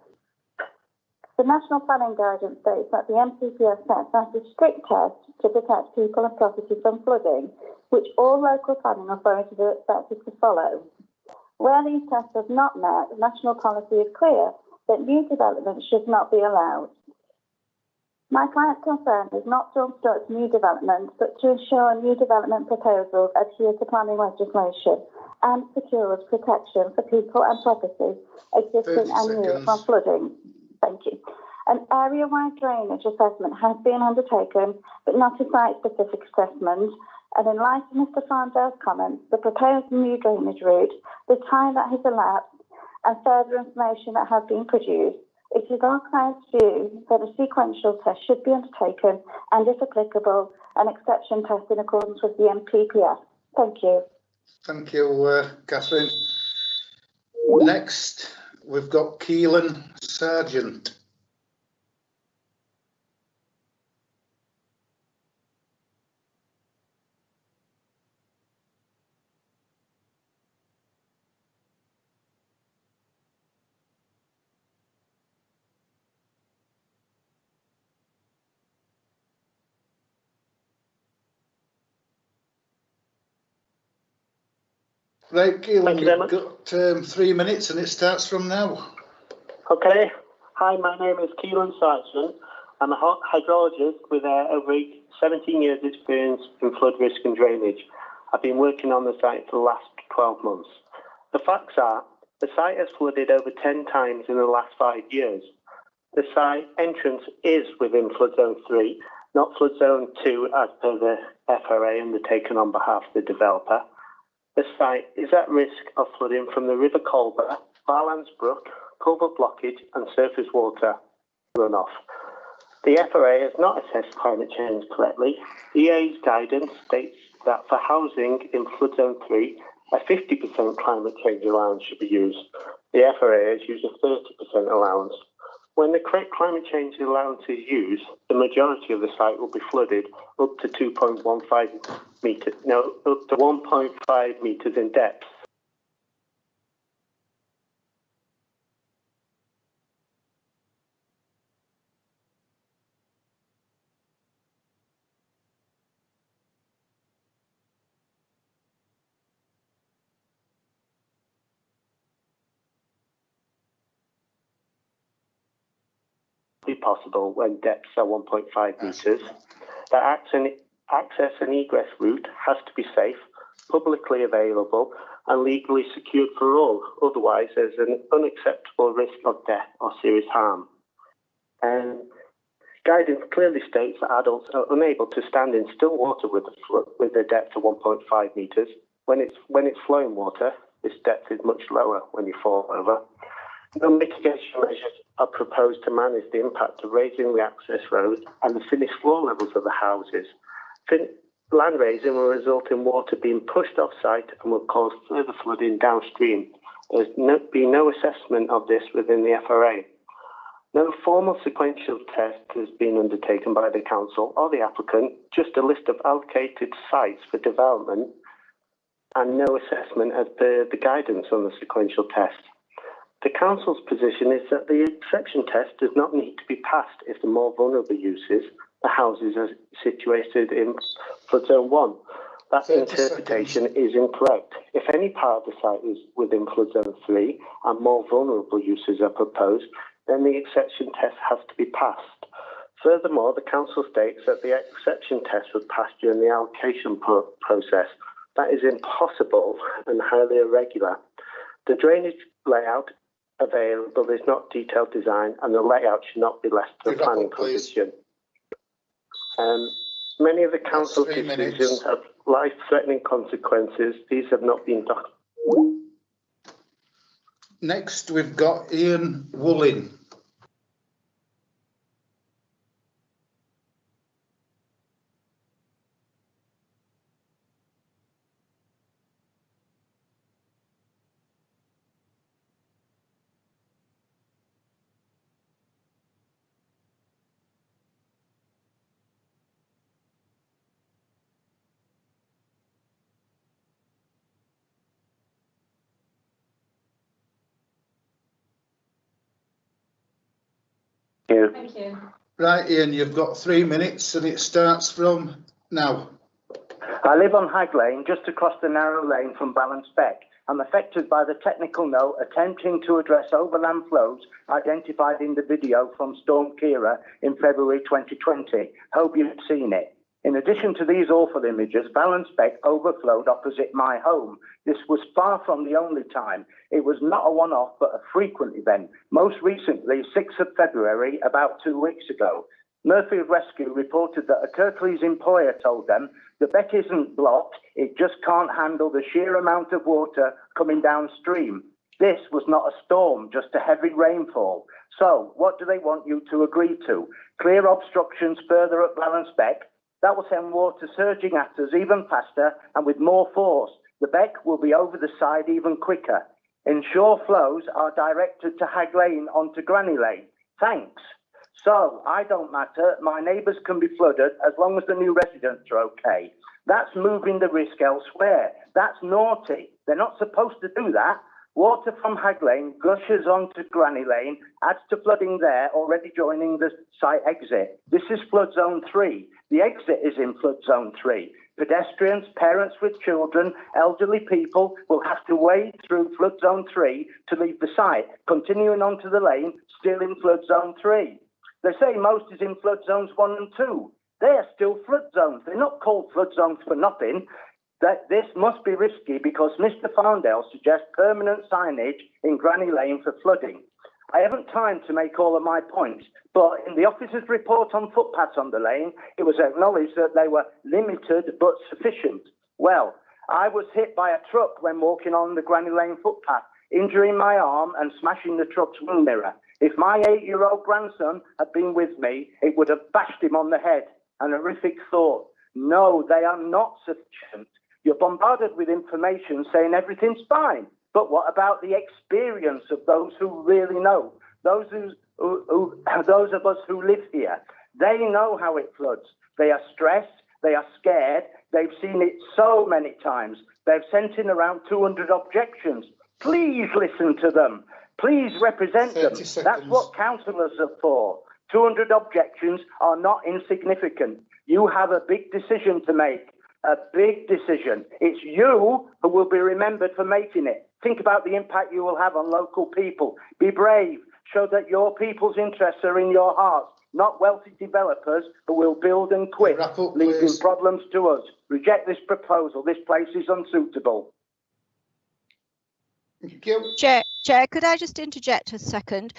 The National Planning Guidance states that the MPPS sets out a strict test to protect people and property from flooding, which all local planning authorities are expected to follow. Where these tests are not met, national policy is clear that new development should not be allowed. My client's concern is not to obstruct new development, but to ensure new development proposals adhere to planning legislation and secures protection for people and property existing and new from flooding. Thank you. An area-wide drainage assessment has been undertaken, but not a site-specific assessment. And in light of Mr. Farndale's comments, the proposed new drainage route, the time that has elapsed, and further information that has been produced, it is our client's view that a sequential test should be undertaken and, if applicable, an exception test in accordance with the MPPS. Thank you. Thank you, Catherine. Next, we've got Keelan Sargent. Right, Keelan, you've got 3 minutes and it starts from now. Okay. Hi, my name is Keelan Sargent. I'm a hydrologist with over 17 years experience in flood risk and drainage. I've been working on the site for the last 12 months. The facts are, the site has flooded over 10 times in the last 5 years. The site entrance is within flood zone 3, not flood zone 2 as per the FRA undertaken on behalf of the developer. The site is at risk of flooding from the River Colber, Barlands Brook, culvert blockage and surface water runoff. The FRA has not assessed climate change correctly. EA's guidance states that for housing in flood zone 3, a 50% climate change allowance should be used. The FRA has used a 30% allowance. When the correct climate change allowance is used, the majority of the site will be flooded up to 2.15 metres, up to 1.5 metres in depth. Be possible when depths are 1.5 metres. The access and egress route has to be safe, publicly available and legally secured for all. Otherwise, there's an unacceptable risk of death or serious harm. And guidance clearly states that adults are unable to stand in still water with a depth of 1.5 metres. When it's flowing water, this depth is much lower when you fall over. No mitigation measures are proposed to manage the impact of raising the access road and the finished floor levels of the houses. Land raising will result in water being pushed off-site and will cause further flooding downstream. There's been no assessment of this within the FRA. No formal sequential test has been undertaken by the council or the applicant, just a list of allocated sites for development and no assessment as per the guidance on the sequential test. The council's position is that the exception test does not need to be passed if the more vulnerable uses, the houses, are situated in flood zone 1. That interpretation is incorrect. If any part of the site is within flood zone 3 and more vulnerable uses are proposed, then the exception test has to be passed. Furthermore, the council states that the exception test was passed during the allocation process. That is impossible and highly irregular. The drainage layout available is not detailed design and the layout should not be left to the planning commission. Many of the council decisions have life-threatening consequences. These have not been documented. Next, we've got Ian Woolling. Thank you. Right, Ian, you've got 3 minutes and it starts from now. I live on Hag Lane, just across the narrow lane from Balance Beck. I'm affected by the technical note attempting to address overland flows identified in the video from Storm Kira in February 2020. Hope you've seen it. In addition to these awful images, Balance Beck overflowed opposite my home. This was far from the only time. It was not a one-off, but a frequent event. Most recently, 6th of February, about 2 weeks ago. Mirfield Rescue reported that a Kirklees employer told them the beck isn't blocked, it just can't handle the sheer amount of water coming downstream. This was not a storm, just a heavy rainfall. So, what do they want you to agree to? Clear obstructions further up Balance Beck? That will send water surging at us even faster and with more force. The beck will be over the side even quicker. Ensure flows are directed to Hag Lane onto Granny Lane. Thanks. So, I don't matter, my neighbours can be flooded as long as the new residents are okay. That's moving the risk elsewhere. That's naughty. They're not supposed to do that. Water from Hag Lane gushes onto Granny Lane, adds to flooding there, already joining the site exit. This is flood zone 3. The exit is in flood zone 3. Pedestrians, parents with children, elderly people will have to wade through flood zone 3 to leave the site, continuing onto the lane, still in flood zone 3. They say most is in flood zones 1 and 2. They are still flood zones. They're not called flood zones for nothing. That this must be risky because Mr. Farndale suggests permanent signage in Granny Lane for flooding. I haven't time to make all of my points, but in the officer's report on footpaths on the lane, it was acknowledged that they were limited but sufficient. Well, I was hit by a truck when walking on the Granny Lane footpath, injuring my arm and smashing the truck's wing mirror. If my 8-year-old grandson had been with me, it would have bashed him on the head. An horrific thought. No, they are not sufficient. You're bombarded with information saying everything's fine. But what about the experience of those who really know? Those of us who live here. They know how it floods. They are stressed. They are scared. They've seen it so many times. They've sent in around 200 objections. Please listen to them. Please represent them. That's what councillors are for. 200 objections are not insignificant. You have a big decision to make. A big decision. It's you who will be remembered for making it. Think about the impact you will have on local people. Be brave. Show that your people's interests are in your hearts, not wealthy developers who will build and quit, leaving problems to us. Reject this proposal. This place is unsuitable. Chair, could I just interject a second?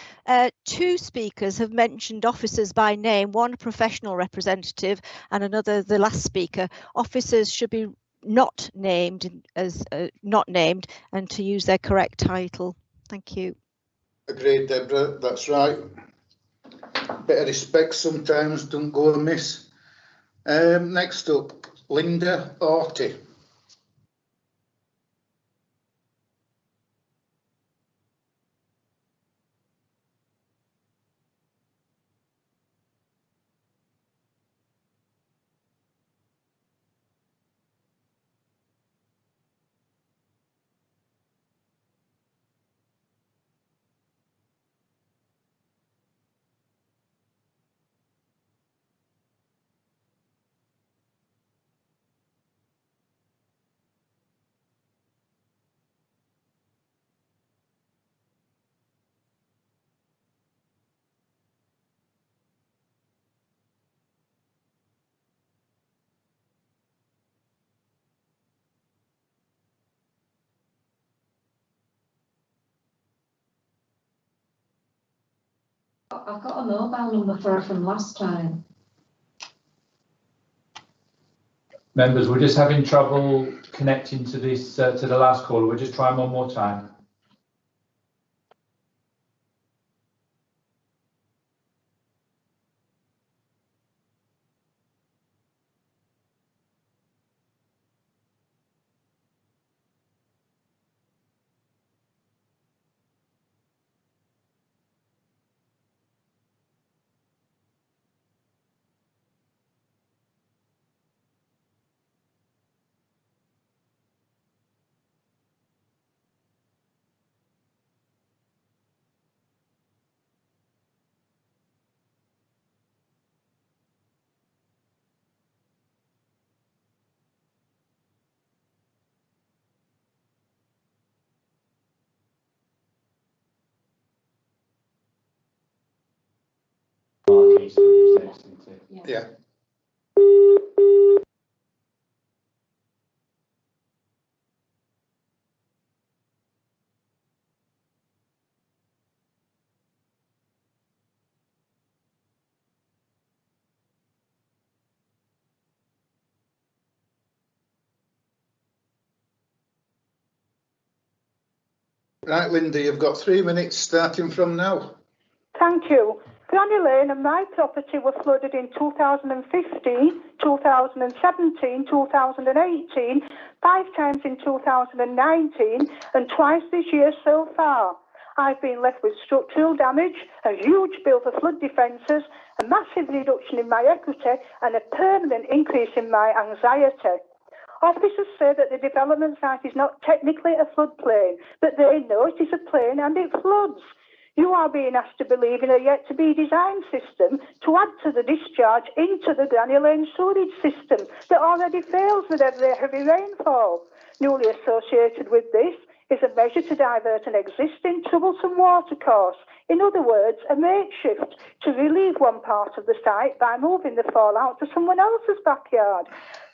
2 speakers have mentioned officers by name, one a professional representative and another the last speaker. Officers should be not named and to use their correct title. Thank you. Agreed, Deborah, that's right. Bit of respect sometimes don't go amiss. Next up, Linda Orty. I've got a mobile number for her from last time. Members, we're just having trouble connecting to this to the last caller. We'll just try one more time. Mark Eastwood was next, isn't it? Yeah. Right, Linda, you've got 3 minutes starting from now. Thank you. Granny Lane and my property were flooded in 2015, 2017, 2018, 5 times in 2019 and twice this year so far. I've been left with structural damage, a huge bill for flood defences, a massive reduction in my equity and a permanent increase in my anxiety. Officers say that the development site is not technically a floodplain, but they know it is a plain and it floods. You are being asked to believe in a yet-to-be-designed system to add to the discharge into the Granny Lane sewerage system that already fails with every heavy rainfall. Newly associated with this is a measure to divert an existing troublesome watercourse, in other words, a makeshift, to relieve one part of the site by moving the fallout to someone else's backyard.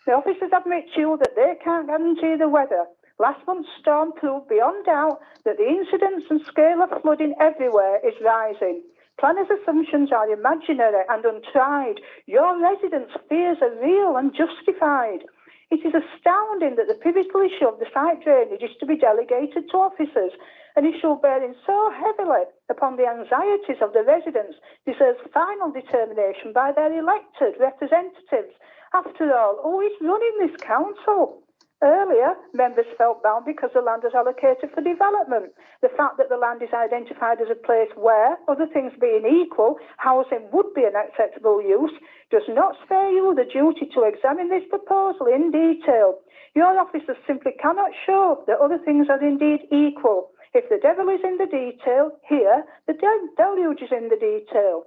The officers admit to you that they can't guarantee the weather. Last month's storm proved beyond doubt that the incidence and scale of flooding everywhere is rising. Planners' assumptions are imaginary and untried. Your residents' fears are real and justified. It is astounding that the pivotal issue of the site drainage is to be delegated to officers. An issue bearing so heavily upon the anxieties of the residents deserves final determination by their elected representatives. After all, who is running this council? Earlier, members felt bound because the land was allocated for development. The fact that the land is identified as a place where, other things being equal, housing would be an acceptable use, does not spare you the duty to examine this proposal in detail. Your officers simply cannot show that other things are indeed equal. If the devil is in the detail, here, the deluge is in the detail.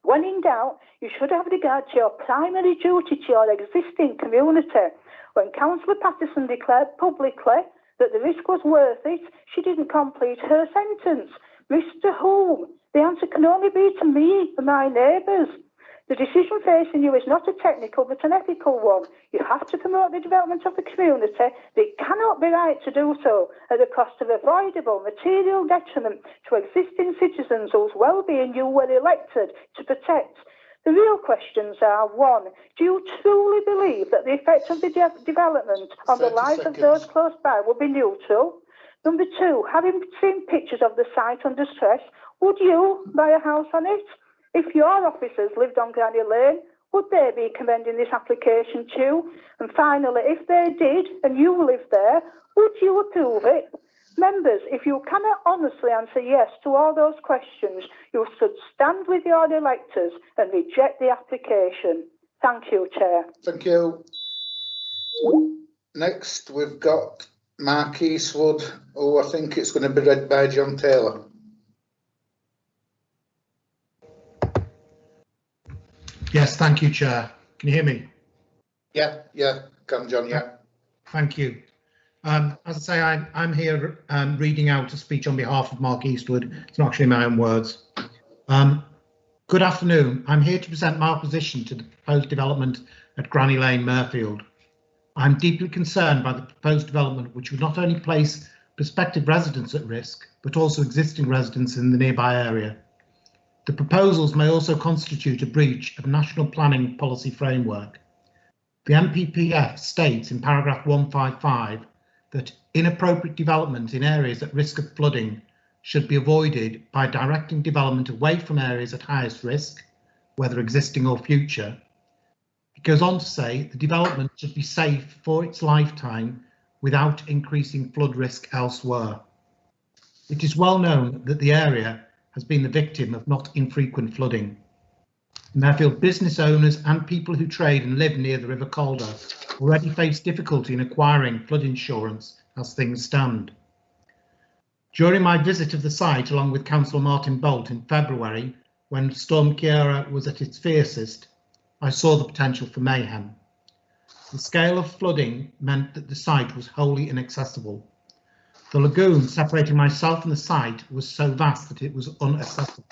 When in doubt, you should have regard to your primary duty to your existing community. When Councillor Patterson declared publicly that the risk was worth it, she didn't complete her sentence. Risk to whom? The answer can only be to me and my neighbours. The decision facing you is not a technical but an ethical one. You have to promote the development of the community, but it cannot be right to do so at the cost of avoidable material detriment to existing citizens whose well-being you were elected to protect. The real questions are, 1, do you truly believe that the effect of the development on the lives of those close by will be neutral? Number 2, having seen pictures of the site under stress, would you buy a house on it? If your officers lived on Granny Lane, would they be commending this application to you? And finally, if they did and you lived there, would you approve it? Members, if you cannot honestly answer yes to all those questions, you should stand with your electors and reject the application. Thank you, Chair. Thank you. Next, we've got Mark Eastwood, who I think it's going to be read by John Taylor. Yes, thank you, Chair. Can you hear me? Yeah, come John, yeah. Thank you. As I say, I'm here reading out a speech on behalf of Mark Eastwood. It's not actually my own words. Good afternoon. I'm here to present my opposition to the proposed development at Granny Lane, Mirfield. I'm deeply concerned by the proposed development, which would not only place prospective residents at risk, but also existing residents in the nearby area. The proposals may also constitute a breach of national planning policy framework. The NPPF states in paragraph 155 that inappropriate development in areas at risk of flooding should be avoided by directing development away from areas at highest risk, whether existing or future. It goes on to say the development should be safe for its lifetime without increasing flood risk elsewhere. It is well known that the area has been the victim of not infrequent flooding. Mirfield business owners and people who trade and live near the River Calder already face difficulty in acquiring flood insurance as things stand. During my visit of the site, along with Councillor Martin Bolt in February, when Storm Ciara was at its fiercest, I saw the potential for mayhem. The scale of flooding meant that the site was wholly inaccessible. The lagoon separating myself from the site was so vast that it was inaccessible.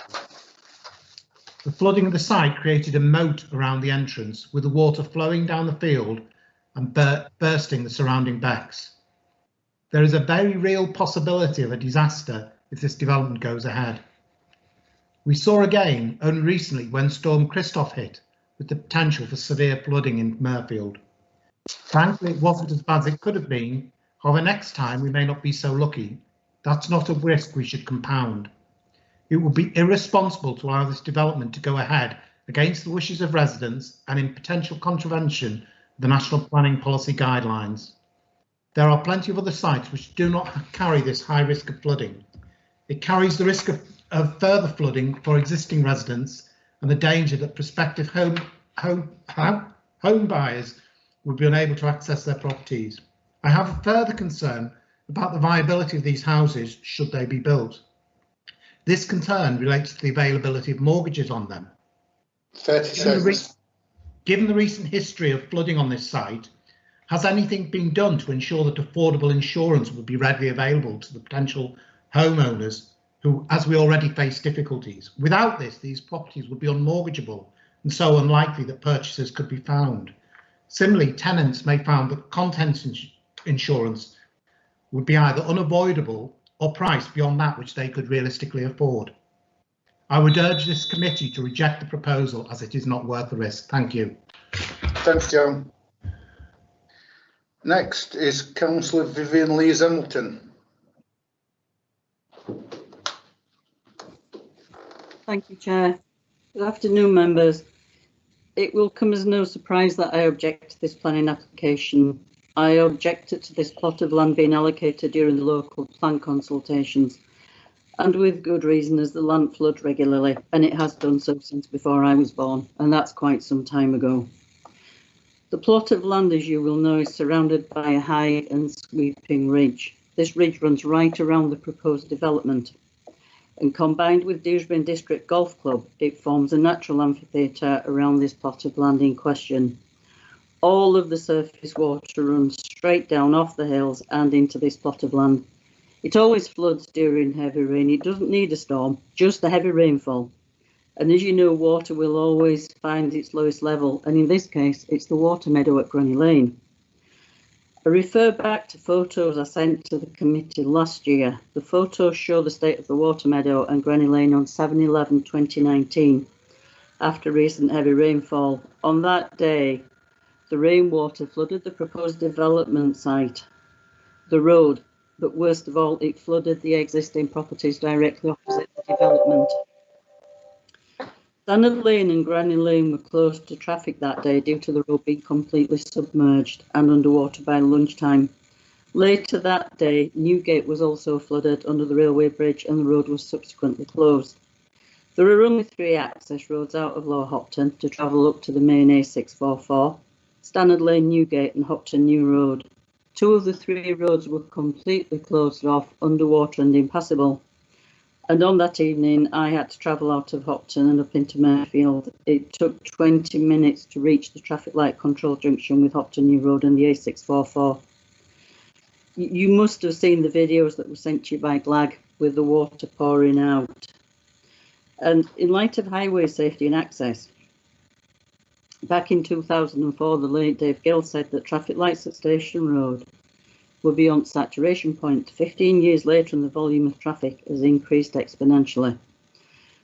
The flooding of the site created a moat around the entrance, with the water flowing down the field and bursting the surrounding becks. There is a very real possibility of a disaster if this development goes ahead. We saw again only recently when Storm Christoph hit, with the potential for severe flooding in Mirfield. Thankfully, it wasn't as bad as it could have been. However, next time we may not be so lucky. That's not a risk we should compound. It would be irresponsible to allow this development to go ahead against the wishes of residents and in potential contravention of the National Planning Policy Guidelines. There are plenty of other sites which do not carry this high risk of flooding. It carries the risk of further flooding for existing residents and the danger that prospective home buyers would be unable to access their properties. I have a further concern about the viability of these houses should they be built. This concern relates to the availability of mortgages on them. 30 seconds. Given the recent history of flooding on this site, has anything been done to ensure that affordable insurance would be readily available to the potential homeowners who, as we already face difficulties? Without this, these properties would be unmortgageable and so unlikely that purchasers could be found. Similarly, tenants may find that contents insurance would be either unavoidable or priced beyond that which they could realistically afford. I would urge this committee to reject the proposal as it is not worth the risk. Thank you. Thanks, Joe. Next is Councillor Vivian Lees Hamilton. Thank you, Chair. Good afternoon, members. It will come as no surprise that I object to this planning application. I objected to this plot of land being allocated during the local plan consultations, and with good reason, as the land floods regularly, and it has done so since before I was born, and that's quite some time ago. The plot of land, as you will know, is surrounded by a high and sweeping ridge. This ridge runs right around the proposed development, and combined with Dewsbury District Golf Club, it forms a natural amphitheatre around this plot of land in question. All of the surface water runs straight down off the hills and into this plot of land. It always floods during heavy rain. It doesn't need a storm, just a heavy rainfall. And as you know, water will always find its lowest level, and in this case, it's the water meadow at Granny Lane. I refer back to photos I sent to the committee last year. The photos show the state of the water meadow and Granny Lane on 7/11/2019, after recent heavy rainfall. On that day, the rainwater flooded the proposed development site, the road, but worst of all, it flooded the existing properties directly opposite the development. Standard Lane and Granny Lane were closed to traffic that day due to the road being completely submerged and underwater by lunchtime. Later that day, Newgate was also flooded under the railway bridge and the road was subsequently closed. There are only 3 access roads out of Lower Hopton to travel up to the main A644, Standard Lane, Newgate and Hopton New Road. 2 of the 3 roads were completely closed off, underwater and impassable. And on that evening, I had to travel out of Hopton and up into Mirfield. It took 20 minutes to reach the traffic light control junction with Hopton New Road and the A644. You must have seen the videos that were sent to you by GLAG with the water pouring out. And in light of highway safety and access, back in 2004, the late Dave Gill said that traffic lights at Station Road were beyond saturation point. 15 years later, and the volume of traffic has increased exponentially.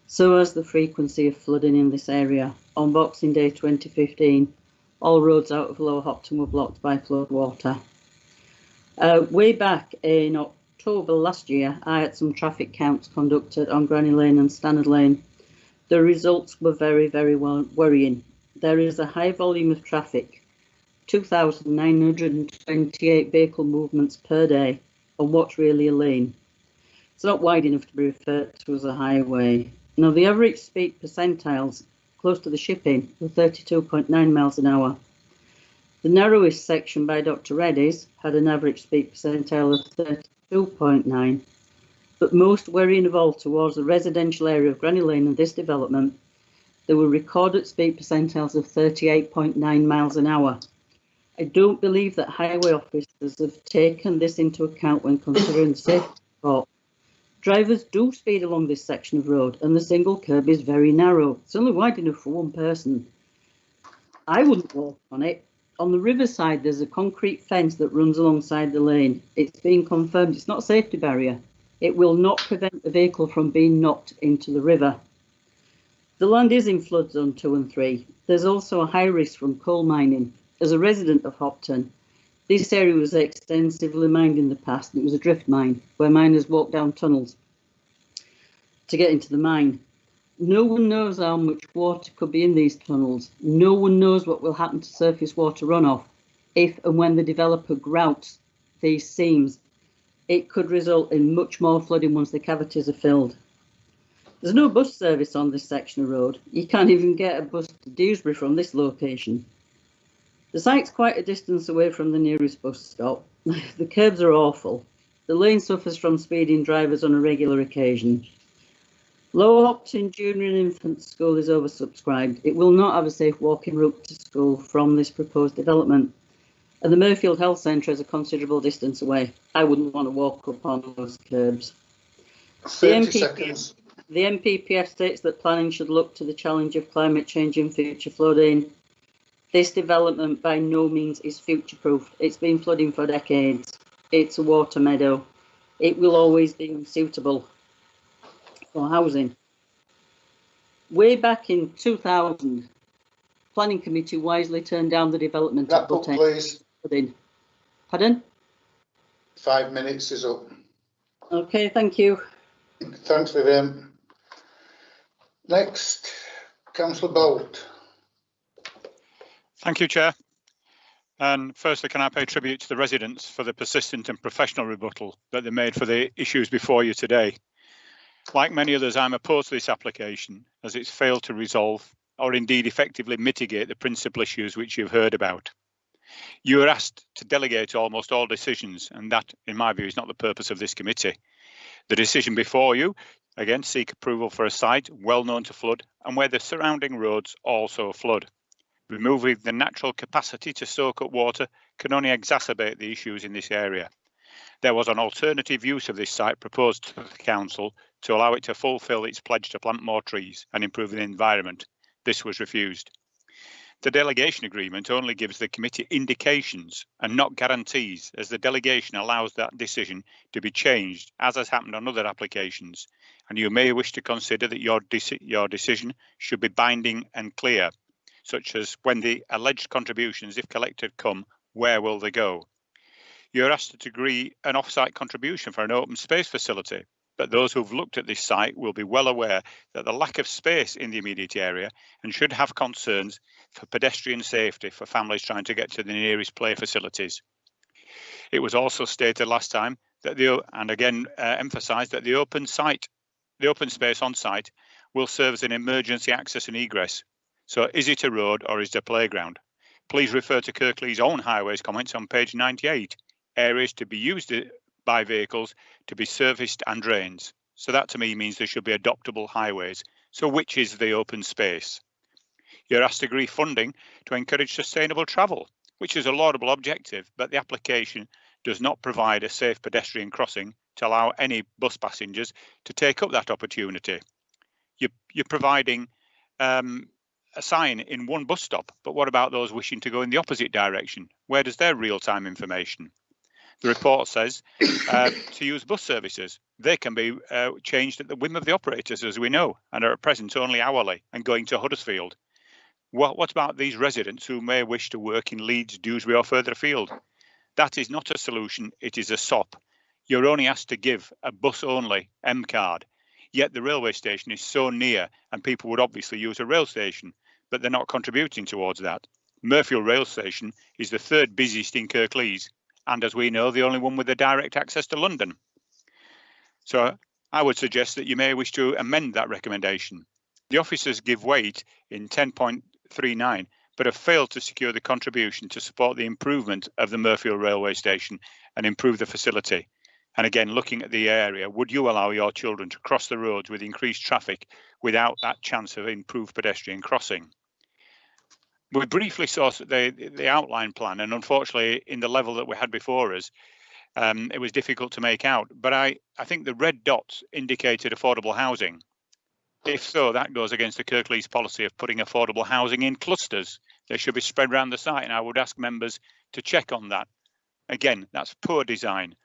So has the frequency of flooding in this area. On Boxing Day 2015, all roads out of Lower Hopton were blocked by flood water. Way back in October last year, I had some traffic counts conducted on Granny Lane and Standard Lane. The results were very, very worrying. There is a high volume of traffic, 2,928 vehicle movements per day on what's really a lane. It's not wide enough to be referred to as a highway. Now, the average speed percentiles close to the shipping were 32.9 miles an hour. The narrowest section by Dr. Reddy's had an average speed percentile of 32.9, but most worrying of all, towards the residential area of Granny Lane and this development, there were recorded speed percentiles of 38.9 miles an hour. I don't believe that highway officers have taken this into account when considering the safety report. Drivers do speed along this section of road, and the single curb is very narrow. It's only wide enough for one person. I wouldn't walk on it. On the riverside, there's a concrete fence that runs alongside the lane. It's been confirmed it's not a safety barrier. It will not prevent the vehicle from being knocked into the river. The land is in flood zone 2 and 3. There's also a high risk from coal mining. As a resident of Hopton, this area was extensively mined in the past. It was a drift mine where miners walked down tunnels to get into the mine. No one knows how much water could be in these tunnels. No one knows what will happen to surface water runoff if and when the developer grouts these seams. It could result in much more flooding once the cavities are filled. There's no bus service on this section of road. You can't even get a bus to Dewsbury from this location. The site's quite a distance away from the nearest bus stop. The curbs are awful. The lane suffers from speeding drivers on a regular occasion. Lower Hopton Junior and Infant School is oversubscribed. It will not have a safe walking route to school from this proposed development. And the Mirfield Health Centre is a considerable distance away. I wouldn't want to walk up on those curbs. 30 seconds. The MPPF states that planning should look to the challenge of climate change and future flooding. This development by no means is future-proof. It's been flooding for decades. It's a water meadow. It will always be unsuitable for housing. Way back in 2000, Planning Committee wisely turned down the development of please. Flooding. Pardon? 5 minutes is up. Okay, thank you. Thanks, Vivian. Next, Councillor Bolt. Thank you, Chair. And firstly, can I pay tribute to the residents for the persistent and professional rebuttal that they made for the issues before you today. Like many others, I'm opposed to this application as it's failed to resolve or indeed effectively mitigate the principal issues which you've heard about. You are asked to delegate almost all decisions, and that, in my view, is not the purpose of this committee. The decision before you, again, seek approval for a site well known to flood and where the surrounding roads also flood. Removing the natural capacity to soak up water can only exacerbate the issues in this area. There was an alternative use of this site proposed to the council to allow it to fulfil its pledge to plant more trees and improve the environment. This was refused. The delegation agreement only gives the committee indications and not guarantees, as the delegation allows that decision to be changed, as has happened on other applications, and you may wish to consider that your decision should be binding and clear, such as when the alleged contributions, if collected, come, where will they go? You're asked to agree an off-site contribution for an open space facility, but those who've looked at this site will be well aware that the lack of space in the immediate area and should have concerns for pedestrian safety for families trying to get to the nearest play facilities. It was also stated last time that emphasised that the open space on site will serve as an emergency access and egress. So is it a road or is it a playground? Please refer to Kirklees' own highways comments on page 98. Areas to be used by vehicles to be serviced and drains. So that to me means there should be adoptable highways. So which is the open space? You're asked to agree funding to encourage sustainable travel, which is a laudable objective, but the application does not provide a safe pedestrian crossing to allow any bus passengers to take up that opportunity. You're providing a sign in one bus stop, but what about those wishing to go in the opposite direction? Where does their real-time information? The report says to use bus services. They can be changed at the whim of the operators, as we know, and are at present only hourly and going to Huddersfield. What about these residents who may wish to work in Leeds, Dewsbury or further afield? That is not a solution, it is a SOP. You're only asked to give a bus-only M card, yet the railway station is so near and people would obviously use a rail station, but they're not contributing towards that. Mirfield rail station is the third busiest in Kirklees, and as we know, the only one with a direct access to London. So I would suggest that you may wish to amend that recommendation. The officers give weight in 10.39, but have failed to secure the contribution to support the improvement of the Mirfield railway station and improve the facility. And again, looking at the area, would you allow your children to cross the roads with increased traffic without that chance of improved pedestrian crossing? We briefly saw the outline plan, and unfortunately, in the level that we had before us, it was difficult to make out. But I think the red dots indicated affordable housing. If so, that goes against the Kirklees policy of putting affordable housing in clusters. They should be spread around the site, and I would ask members to check on that. Again, that's poor design.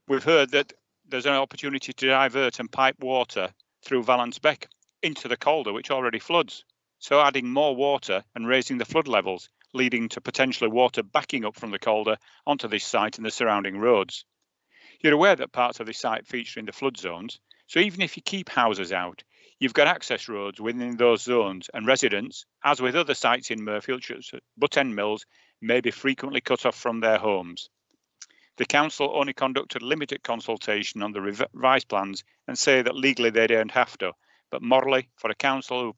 We've heard that there's an opportunity to divert and pipe water through Valence Beck into the Calder, which already floods. So adding more water and raising the flood levels, leading to potentially water backing up from the Calder onto this site and the surrounding roads. You're aware that parts of this site feature in the flood zones, so even if you keep houses out, you've got access roads within those zones, and residents, as with other sites in Mirfield, such as Butt End Mills, may be frequently cut off from their homes. The council only conducted limited consultation on the revised plans and say that legally they don't have to, but morally, for a council who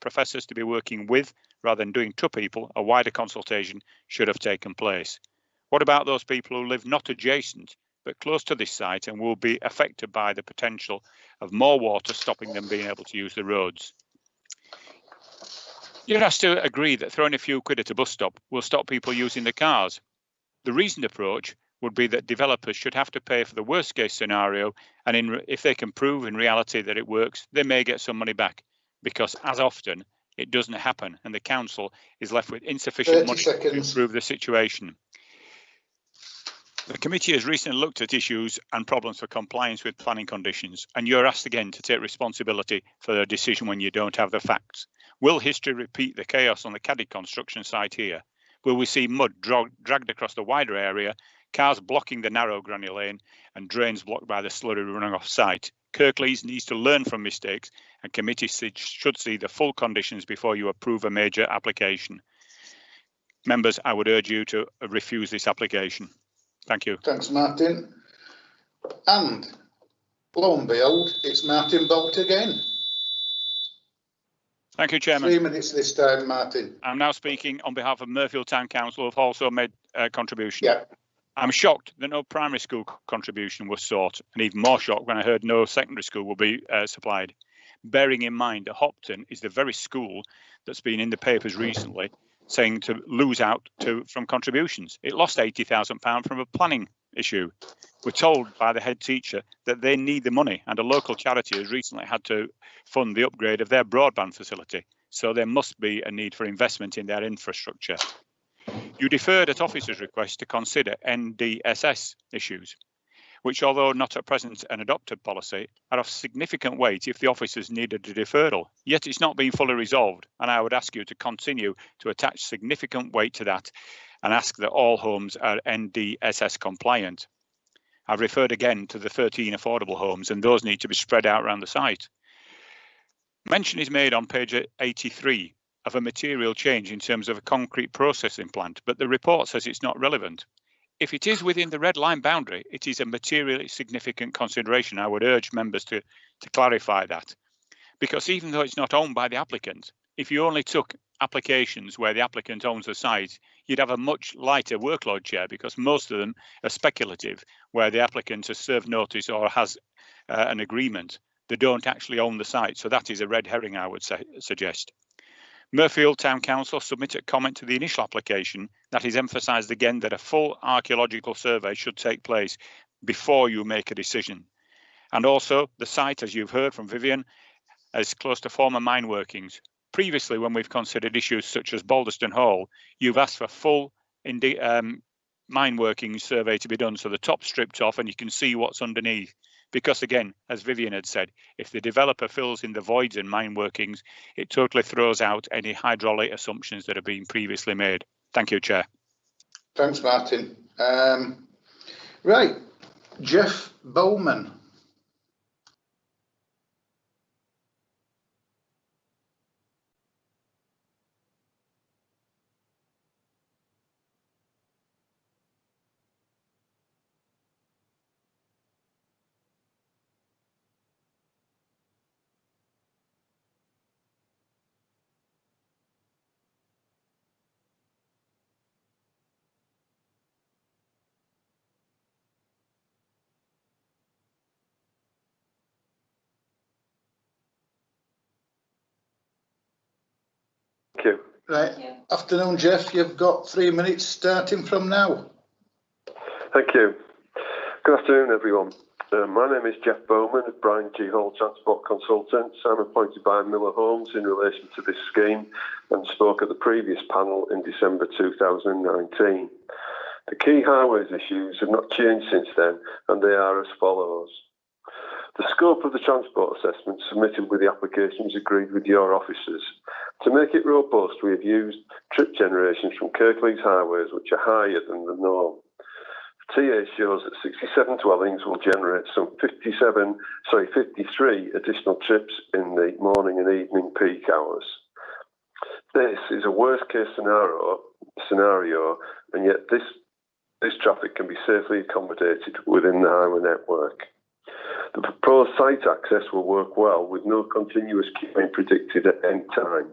professes to be working with rather than doing to people, a wider consultation should have taken place. What about those people who live not adjacent but close to this site and will be affected by the potential of more water stopping them being able to use the roads? You'd have to agree that throwing a few quid at a bus stop will stop people using the cars. The reasoned approach would be that developers should have to pay for the worst case scenario, and if they can prove in reality that it works, they may get some money back, because as often it doesn't happen and the council is left with insufficient money to improve the situation. The committee has recently looked at issues and problems for compliance with planning conditions, and you're asked again to take responsibility for a decision when you don't have the facts. Will history repeat the chaos on the Caddy construction site here? Will we see mud dragged across the wider area, cars blocking the narrow Granny Lane, and drains blocked by the slurry running off site? Kirklees needs to learn from mistakes, and committees should see the full conditions before you approve a major application. Members, I would urge you to refuse this application. Thank you. Thanks, Martin. And lo and behold, it's Martin Bolt again. Thank you, Chairman. 3 minutes this time, Martin. I'm now speaking on behalf of Mirfield Town Council, who have also made a contribution. Yeah. I'm shocked that no primary school contribution was sought, and even more shocked when I heard no secondary school will be supplied. Bearing in mind that Hopton is the very school that's been in the papers recently saying to lose out from contributions. It lost £80,000 from a planning issue. We're told by the head teacher that they need the money, and a local charity has recently had to fund the upgrade of their broadband facility. So there must be a need for investment in their infrastructure. You deferred at officers' request to consider NDSS issues, which, although not at present an adopted policy, are of significant weight if the officers needed a deferral. Yet it's not been fully resolved, and I would ask you to continue to attach significant weight to that and ask that all homes are NDSS compliant. I've referred again to the 13 affordable homes, and those need to be spread out around the site. Mention is made on page 83 of a material change in terms of a concrete processing plant, but the report says it's not relevant. If it is within the red line boundary, it is a materially significant consideration. I would urge members to clarify that, because even though it's not owned by the applicant, if you only took applications where the applicant owns the site, you'd have a much lighter workload, Chair, because most of them are speculative, where the applicant has served notice or has an agreement. They don't actually own the site, so that is a red herring, I would suggest. Mirfield Town Council submitted comment to the initial application that is emphasised again that a full archaeological survey should take place before you make a decision. And also the site, as you've heard from Vivian, is close to former mine workings. Previously, when we've considered issues such as Balderston Hall, you've asked for full mine workings survey to be done, so the top stripped off and you can see what's underneath. Because again, as Vivian had said, if the developer fills in the voids in mine workings, it totally throws out any hydraulic assumptions that have been previously made. Thank you, Chair. Thanks, Martin. Right, Jeff Bowman. Thank you. Right. Afternoon, Jeff. You've got 3 minutes starting from now. Thank you. Good afternoon, everyone. My name is Jeff Bowman of Brian G. Hall Transport Consultants. I'm appointed by Miller Homes in relation to this scheme and spoke at the previous panel in December 2019. The key highways issues have not changed since then, and they are as follows. The scope of the transport assessment submitted with the application is agreed with your officers. To make it robust, we have used trip generations from Kirklees highways, which are higher than the norm. TA shows that 67 dwellings will generate some 53 additional trips in the morning and evening peak hours. This is a worst case scenario, and yet this traffic can be safely accommodated within the highway network. The proposed site access will work well with no continuous queuing predicted at any time.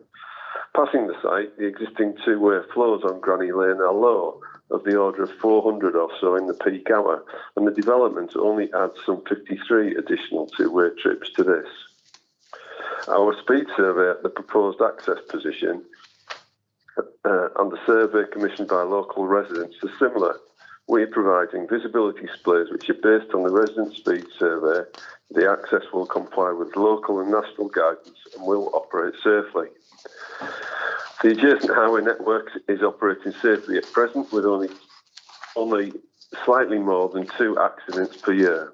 Passing the site, the existing two-way flows on Granny Lane are low, of the order of 400 or so in the peak hour, and the development only adds some 53 additional two-way trips to this. Our speed survey at the proposed access position and the survey commissioned by local residents are similar. We're providing visibility displays which are based on the resident speed survey. The access will comply with local and national guidance and will operate safely. The adjacent highway network is operating safely at present with only slightly more than 2 accidents per year.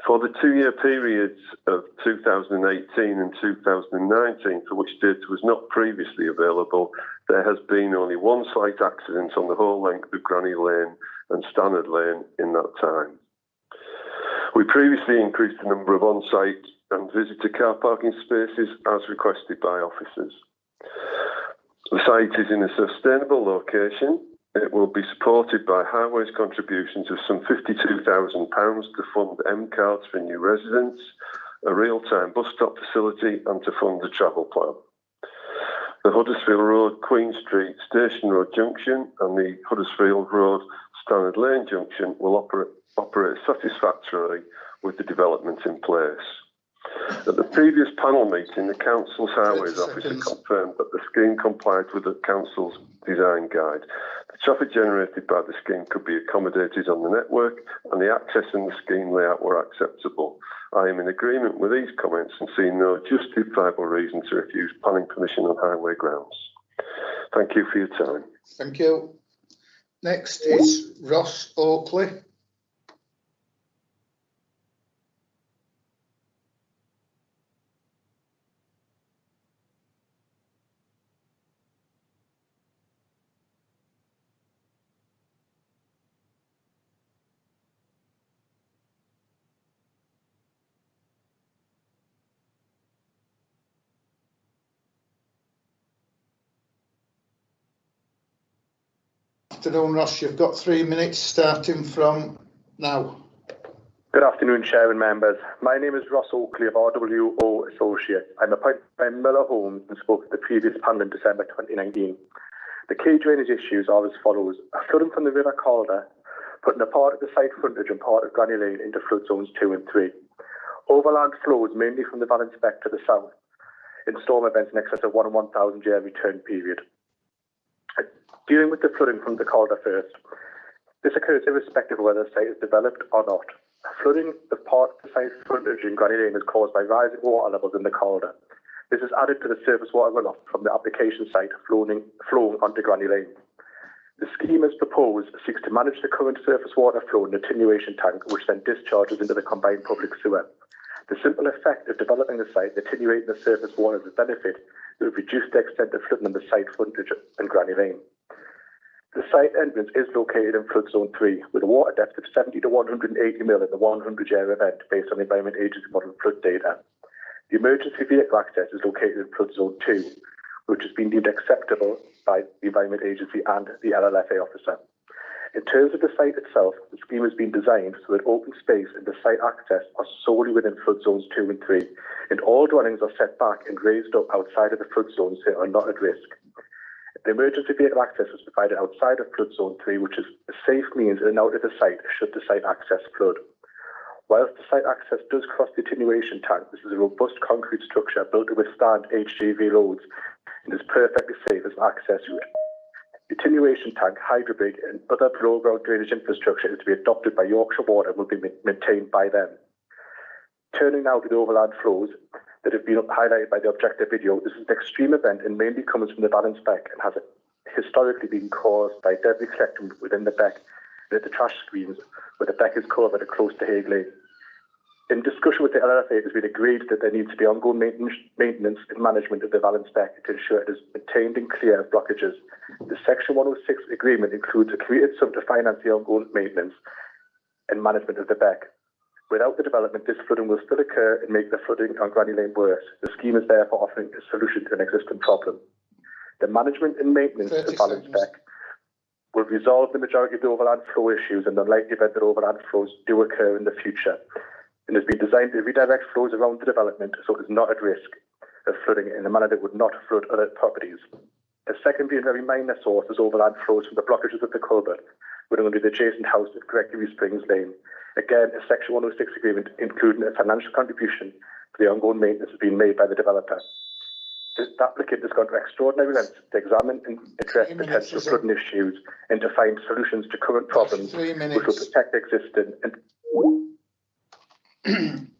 For the 2-year periods of 2018 and 2019, for which data was not previously available, there has been only 1 slight accident on the whole length of Granny Lane and Stannard Lane in that time. We previously increased the number of on-site and visitor car parking spaces as requested by officers. The site is in a sustainable location. It will be supported by Highways contributions of some £52,000 to fund M-cards for new residents, a real-time bus stop facility and to fund the travel plan. The Huddersfield Road, Queen Street, Station Road Junction and the Huddersfield Road, Stannard Lane Junction will operate satisfactorily with the development in place. At the previous panel meeting, the Council's Highways Officer confirmed that the scheme complied with the Council's design guide. The traffic generated by the scheme could be accommodated on the network and the access and the scheme layout were acceptable. I am in agreement with these comments and see no justifiable reason to refuse planning permission on highway grounds. Thank you for your time. Thank you. Next is Ross Oakley. Afternoon, Ross. You've got 3 minutes starting from now. Good afternoon, Chair and members. My name is Ross Oakley of RWO Associates. I'm appointed by Miller Homes and spoke at the previous panel in December 2019. The key drainage issues are as follows. Flooding from the River Calder, putting a part of the site frontage and part of Granny Lane into flood zones 2 and 3. Overland flows mainly from the Balance Beck to the south in storm events in excess of 1 and 1,000 year return period. Dealing with the flooding from the Calder first. This occurs irrespective of whether the site is developed or not. Flooding of part of the site frontage in Granny Lane is caused by rising water levels in the Calder. This is added to the surface water runoff from the application site flowing onto Granny Lane. The scheme as proposed seeks to manage the current surface water flow in the attenuation tank, which then discharges into the combined public sewer. The simple effect of developing the site, attenuating the surface water as a benefit, will reduce the extent of flooding on the site frontage and Granny Lane. The site entrance is located in flood zone 3 with a water depth of 70 to 180 mil in the 100-year event based on the Environment Agency model flood data. The emergency vehicle access is located in flood zone 2, which has been deemed acceptable by the Environment Agency and the LLFA officer. In terms of the site itself, the scheme has been designed so that open space and the site access are solely within flood zones 2 and 3, and all dwellings are set back and raised up outside of the flood zones that are not at risk. The emergency vehicle access is provided outside of flood zone 3, which is a safe means in and out of the site should the site access flood. Whilst the site access does cross the attenuation tank, this is a robust concrete structure built to withstand HGV loads and is perfectly safe as an access route. Attenuation tank, hydro brig and other below-ground drainage infrastructure is to be adopted by Yorkshire Water and will be maintained by them. Turning now to the overland flows that have been highlighted by the objective video, this is an extreme event and mainly comes from the balance beck and has historically been caused by debris collecting within the beck and at the trash screens where the beck is covered close to Hague Lane. In discussion with the LRFA, it has been agreed that there needs to be ongoing maintenance and management of the balance beck to ensure it is maintained and clear of blockages. The Section 106 agreement includes a committed sum to finance the ongoing maintenance and management of the beck. Without the development, this flooding will still occur and make the flooding on Granny Lane worse. The scheme is therefore offering a solution to an existing problem. The management and maintenance of the balance beck will resolve the majority of the overland flow issues in the unlikely event that overland flows do occur in the future, and has been designed to redirect flows around the development so it is not at risk of flooding in a manner that would not flood other properties. A secondary and very minor source is overland flows from the blockages of the culvert running under the adjacent house at Kirklees Springs Lane. Again, a Section 106 agreement including a financial contribution for the ongoing maintenance has been made by the developer. The applicant has gone to extraordinary lengths to examine and address potential flooding issues and to find solutions to current problems which will protect existing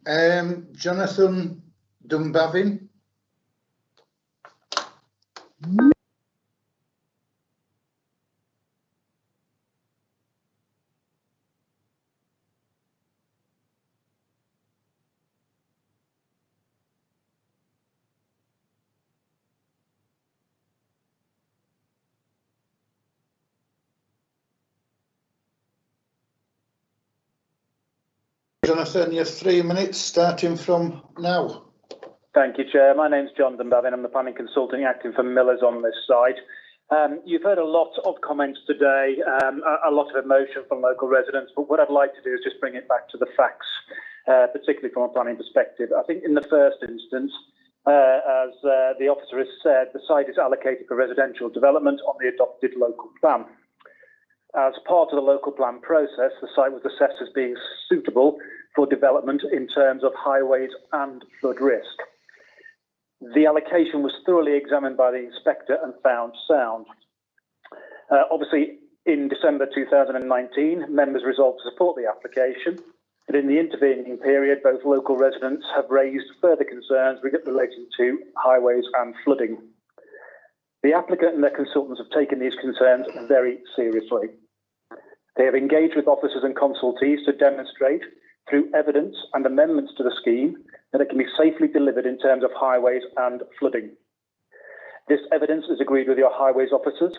and Jonathan Dunbavin. Jonathan, you have 3 minutes starting from now. Thank you, Chair. My name's John Dunbavin. I'm the planning consultant acting for Millers on this site. You've heard a lot of comments today, a lot of emotion from local residents, but what I'd like to do is just bring it back to the facts, particularly from a planning perspective. I think in the first instance, as the officer has said, the site is allocated for residential development on the adopted local plan. As part of the local plan process, the site was assessed as being suitable for development in terms of highways and flood risk. The allocation was thoroughly examined by the inspector and found sound. Obviously, in December 2019, members resolved to support the application, and in the intervening period, both local residents have raised further concerns relating to highways and flooding. The applicant and their consultants have taken these concerns very seriously. They have engaged with officers and consultees to demonstrate, through evidence and amendments to the scheme, that it can be safely delivered in terms of highways and flooding. This evidence is agreed with your highways officers,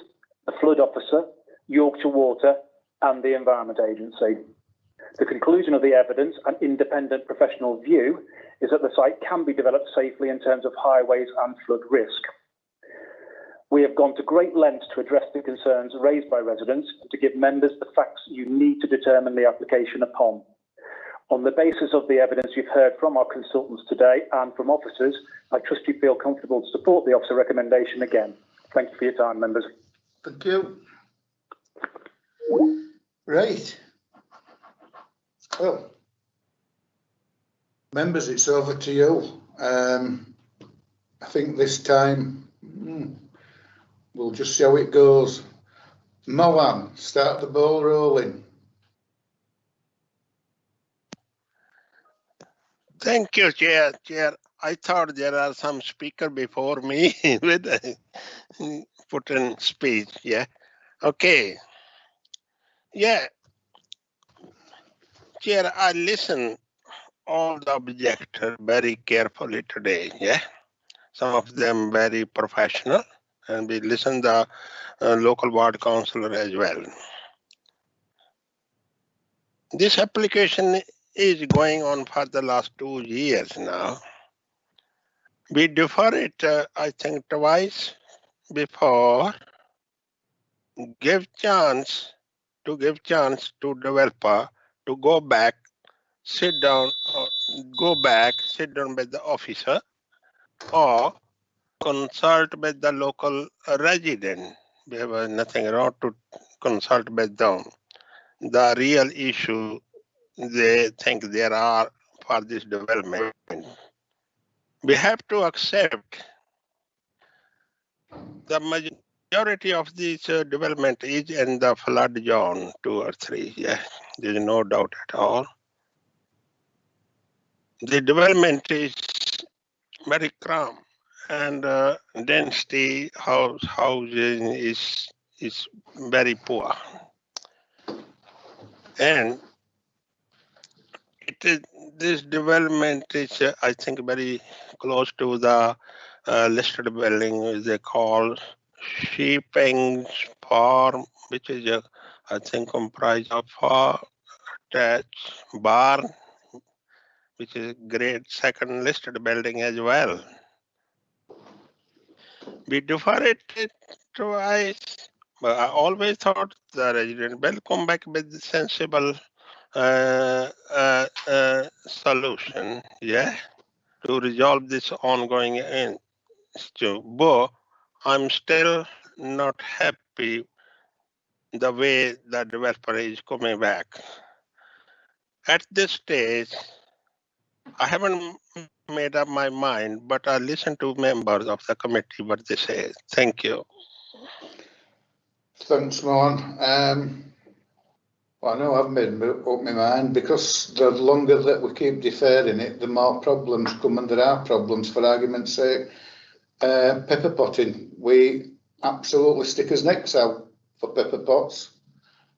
the flood officer, Yorkshire Water, and the Environment Agency. The conclusion of the evidence and independent professional view is that the site can be developed safely in terms of highways and flood risk. We have gone to great lengths to address the concerns raised by residents and to give members the facts you need to determine the application upon. On the basis of the evidence you've heard from our consultants today and from officers, I trust you feel comfortable to support the officer recommendation again. Thank you for your time, members. Thank you. Right. Well, members, it's over to you. I think this time we'll just see how it goes. Mohan, start the ball rolling. Thank you, Chair. I thought there are some speaker before me with put in speech. Yeah. Okay. Yeah. Chair, I listened all the objectors very carefully today. Yeah. Some of them very professional, and we listened the local ward councillor as well. This application is going on for the last 2 years now. We defer it, I think, twice before. Give chance to developer to go back, sit down with the officer, or consult with the local resident. There was nothing wrong to consult with them. The real issue they think there are for this development. We have to accept the majority of this development is in the flood zone 2 or 3. Yeah, there's no doubt at all. The development is very calm, and density housing is very poor, and this development is I think very close to the listed building they call Sheeping Farm, which is I think comprised of attached barn, which is a great second listed building as well. We deferred it twice, but I always thought the resident will come back with a sensible solution, yeah, to resolve this ongoing issue. But I'm still not happy the way the developer is coming back. At this stage, I haven't made up my mind, but I listen to members of the committee what they say. Thank you. Thanks, Mohan. Well, I know I've made up my mind, because the longer that we keep deferring it, the more problems come, and there are problems. For argument's sake, pepper potting. We absolutely stick our necks out for pepper pots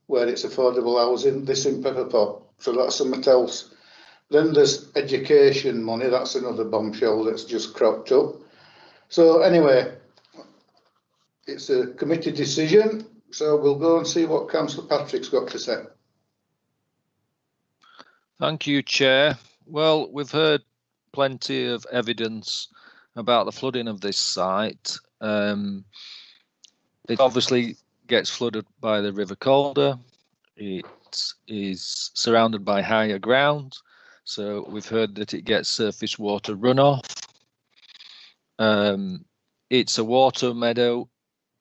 where it's affordable housing. This in pepper pot, so that's something else. Then there's education money. That's another bombshell that's just cropped up. So anyway, it's a committee decision. So we'll go and see what Councillor Patrick's got to say. Thank you, Chair. Well, we've heard plenty of evidence about the flooding of this site. It obviously gets flooded by the River Calder. It is surrounded by higher ground. So we've heard that it gets surface water runoff. It's a water meadow.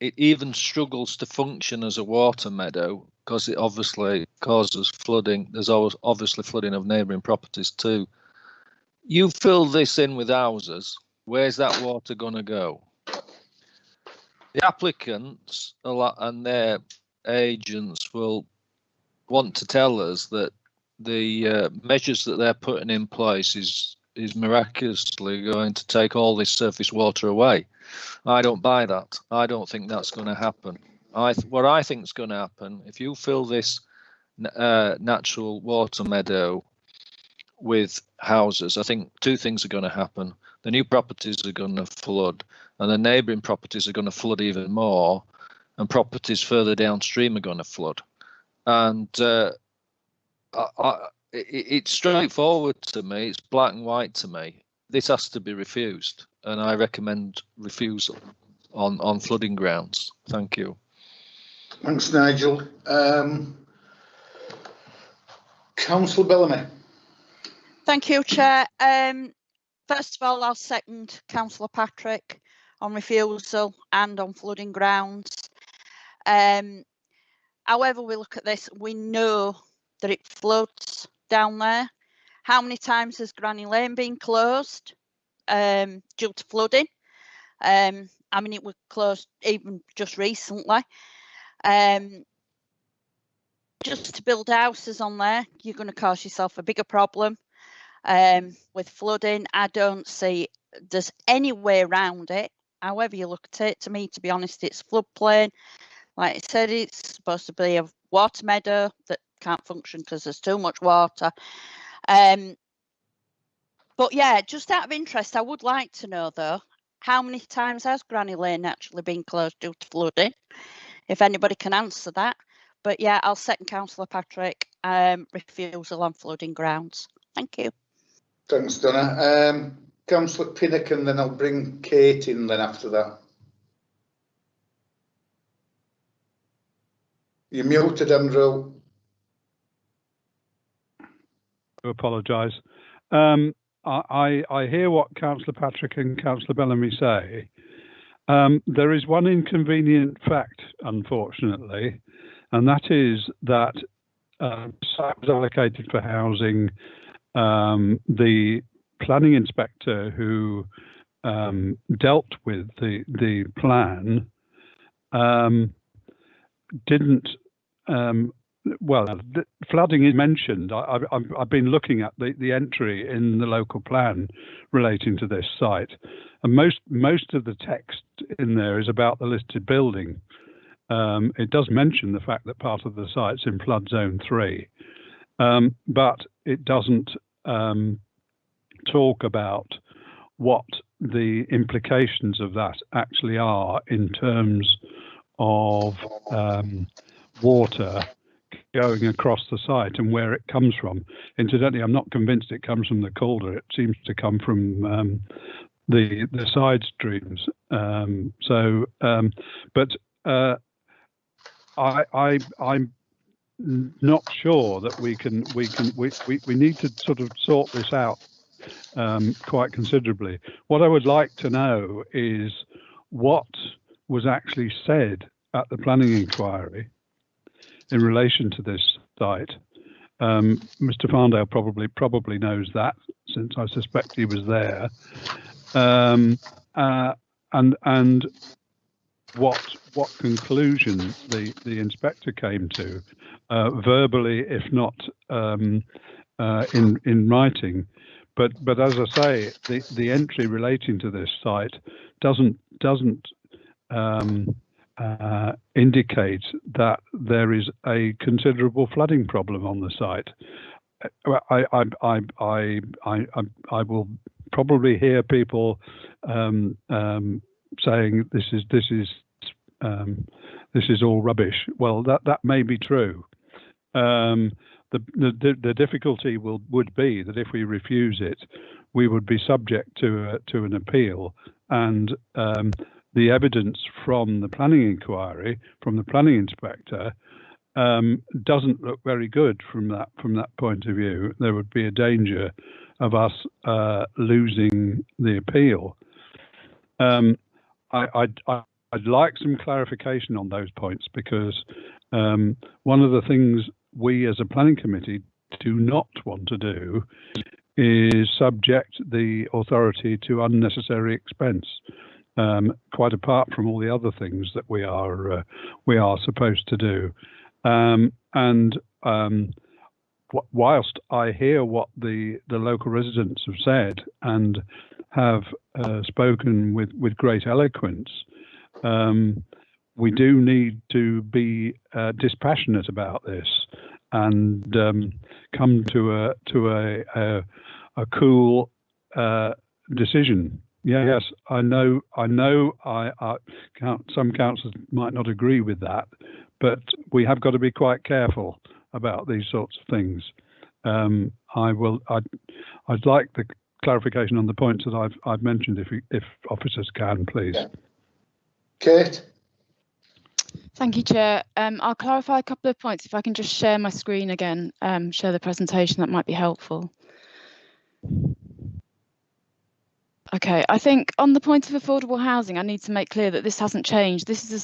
It even struggles to function as a water meadow because it obviously causes flooding. There's always obviously flooding of neighbouring properties too. You fill this in with houses, where's that water going to go? The applicants and their agents will want to tell us that the measures that they're putting in place is miraculously going to take all this surface water away. I don't buy that. I don't think that's going to happen. What I think is going to happen, if you fill this natural water meadow with houses, I think two things are going to happen. The new properties are going to flood, and the neighbouring properties are going to flood even more, and properties further downstream are going to flood. And it's straightforward to me. It's black and white to me. This has to be refused, and I recommend refusal on flooding grounds. Thank you. Thanks, Nigel. Councillor Bellamy. Thank you, Chair. First of all, I'll second Councillor Patrick on refusal and on flooding grounds. However we look at this, we know that it floods down there. How many times has Granny Lane been closed due to flooding? I mean, it was closed even just recently. Just to build houses on there, you're going to cause yourself a bigger problem. With flooding, I don't see there's any way around it. However you look at it, to me, to be honest, it's floodplain. Like I said, it's supposed to be a water meadow that can't function because there's too much water. But yeah, just out of interest, I would like to know though, how many times has Granny Lane actually been closed due to flooding? If anybody can answer that. But yeah, I'll second Councillor Patrick, refusal on flooding grounds. Thank you. Thanks, Donna. Councillor Pinnock, and then I'll bring Kate in then after that. You're muted, Andrew. I apologise. I hear what Councillor Patrick and Councillor Bellamy say. There is one inconvenient fact, unfortunately, and that is that site was allocated for housing. The planning inspector who dealt with the plan didn't. Well, flooding is mentioned. I've been looking at the entry in the local plan relating to this site, and most of the text in there is about the listed building. It does mention the fact that part of the site's in flood zone 3, but it doesn't talk about what the implications of that actually are in terms of water going across the site and where it comes from. Incidentally, I'm not convinced it comes from the Calder. It seems to come from the side streams. I'm not sure that we need to sort of sort this out quite considerably. What I would like to know is what was actually said at the planning inquiry in relation to this site. Mr. Farndale probably knows that, since I suspect he was there, and what conclusion the inspector came to, verbally, if not in writing. But as I say, the entry relating to this site doesn't indicate that there is a considerable flooding problem on the site. I will probably hear people saying this is all rubbish. Well, that may be true. The difficulty would be that if we refuse it, we would be subject to an appeal, and the evidence from the planning inquiry, from the planning inspector, doesn't look very good from that point of view. There would be a danger of us losing the appeal. I'd like some clarification on those points, because one of the things we as a planning committee do not want to do is subject the authority to unnecessary expense, quite apart from all the other things that we are supposed to do. Whilst I hear what the local residents have said and have spoken with great eloquence, we do need to be dispassionate about this and come to a cool decision. Yes, I know. Some councillors might not agree with that, but we have got to be quite careful about these sorts of things. I'd like the clarification on the points that I've mentioned, if officers can, please. Yeah. Kate. Thank you, Chair. I'll clarify a couple of points. If I can just share my screen again, share the presentation, that might be helpful. Okay, I think on the point of affordable housing, I need to make clear that this hasn't changed. This is the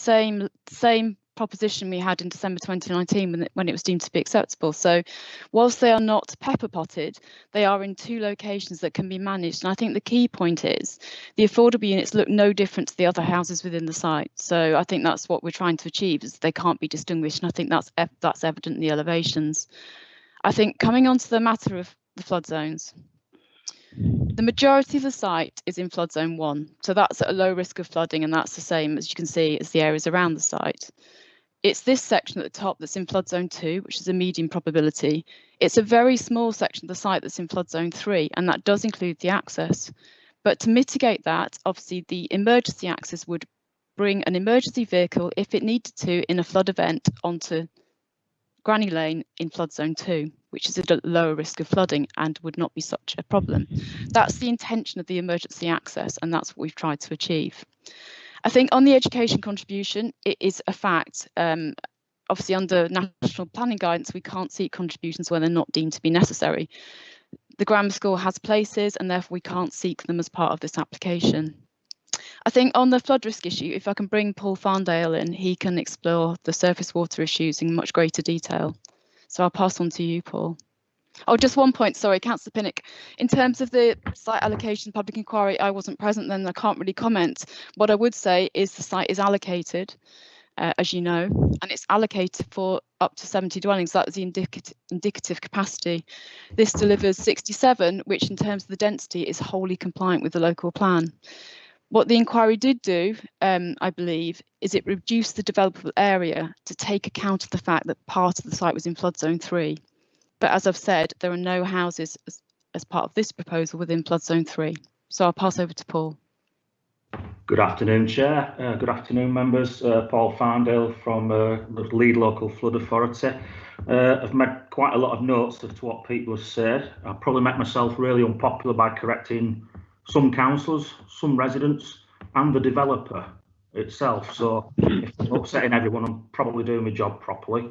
same proposition we had in December 2019 when it was deemed to be acceptable. So whilst they are not pepper potted, they are in 2 locations that can be managed. And I think the key point is the affordable units look no different to the other houses within the site. So I think that's what we're trying to achieve, is they can't be distinguished. And I think that's evident in the elevations. I think coming on to the matter of the flood zones, the majority of the site is in flood zone 1. So that's at a low risk of flooding, and that's the same, as you can see, as the areas around the site. It's this section at the top that's in flood zone 2, which is a medium probability. It's a very small section of the site that's in flood zone 3, and that does include the access. But to mitigate that, obviously the emergency access would bring an emergency vehicle, if it needed to, in a flood event, onto Granny Lane in flood zone 2, which is at a lower risk of flooding and would not be such a problem. That's the intention of the emergency access, and that's what we've tried to achieve. I think on the education contribution, it is a fact. Obviously, under national planning guidance, we can't seek contributions when they're not deemed to be necessary. The grammar school has places, and therefore we can't seek them as part of this application. I think on the flood risk issue, if I can bring Paul Farndale in, he can explore the surface water issues in much greater detail. So I'll pass on to you, Paul. Oh, just one point, sorry, Councillor Pinnock. In terms of the site allocation public inquiry, I wasn't present then, I can't really comment. What I would say is the site is allocated. as you know, and it's allocated for up to 70 dwellings. That was the indicative capacity. This delivers 67, which in terms of the density is wholly compliant with the local plan. What the inquiry did do, I believe, is it reduced the developable area to take account of the fact that part of the site was in flood zone 3. But as I've said, there are no houses as part of this proposal within flood zone 3. So I'll pass over to Paul. Good afternoon, Chair. Good afternoon, members. Paul Farndale from the Lead Local Flood Authority. I've made quite a lot of notes of what people have said. I've probably made myself really unpopular by correcting some councillors, some residents, and the developer itself. So if I'm upsetting everyone, I'm probably doing my job properly.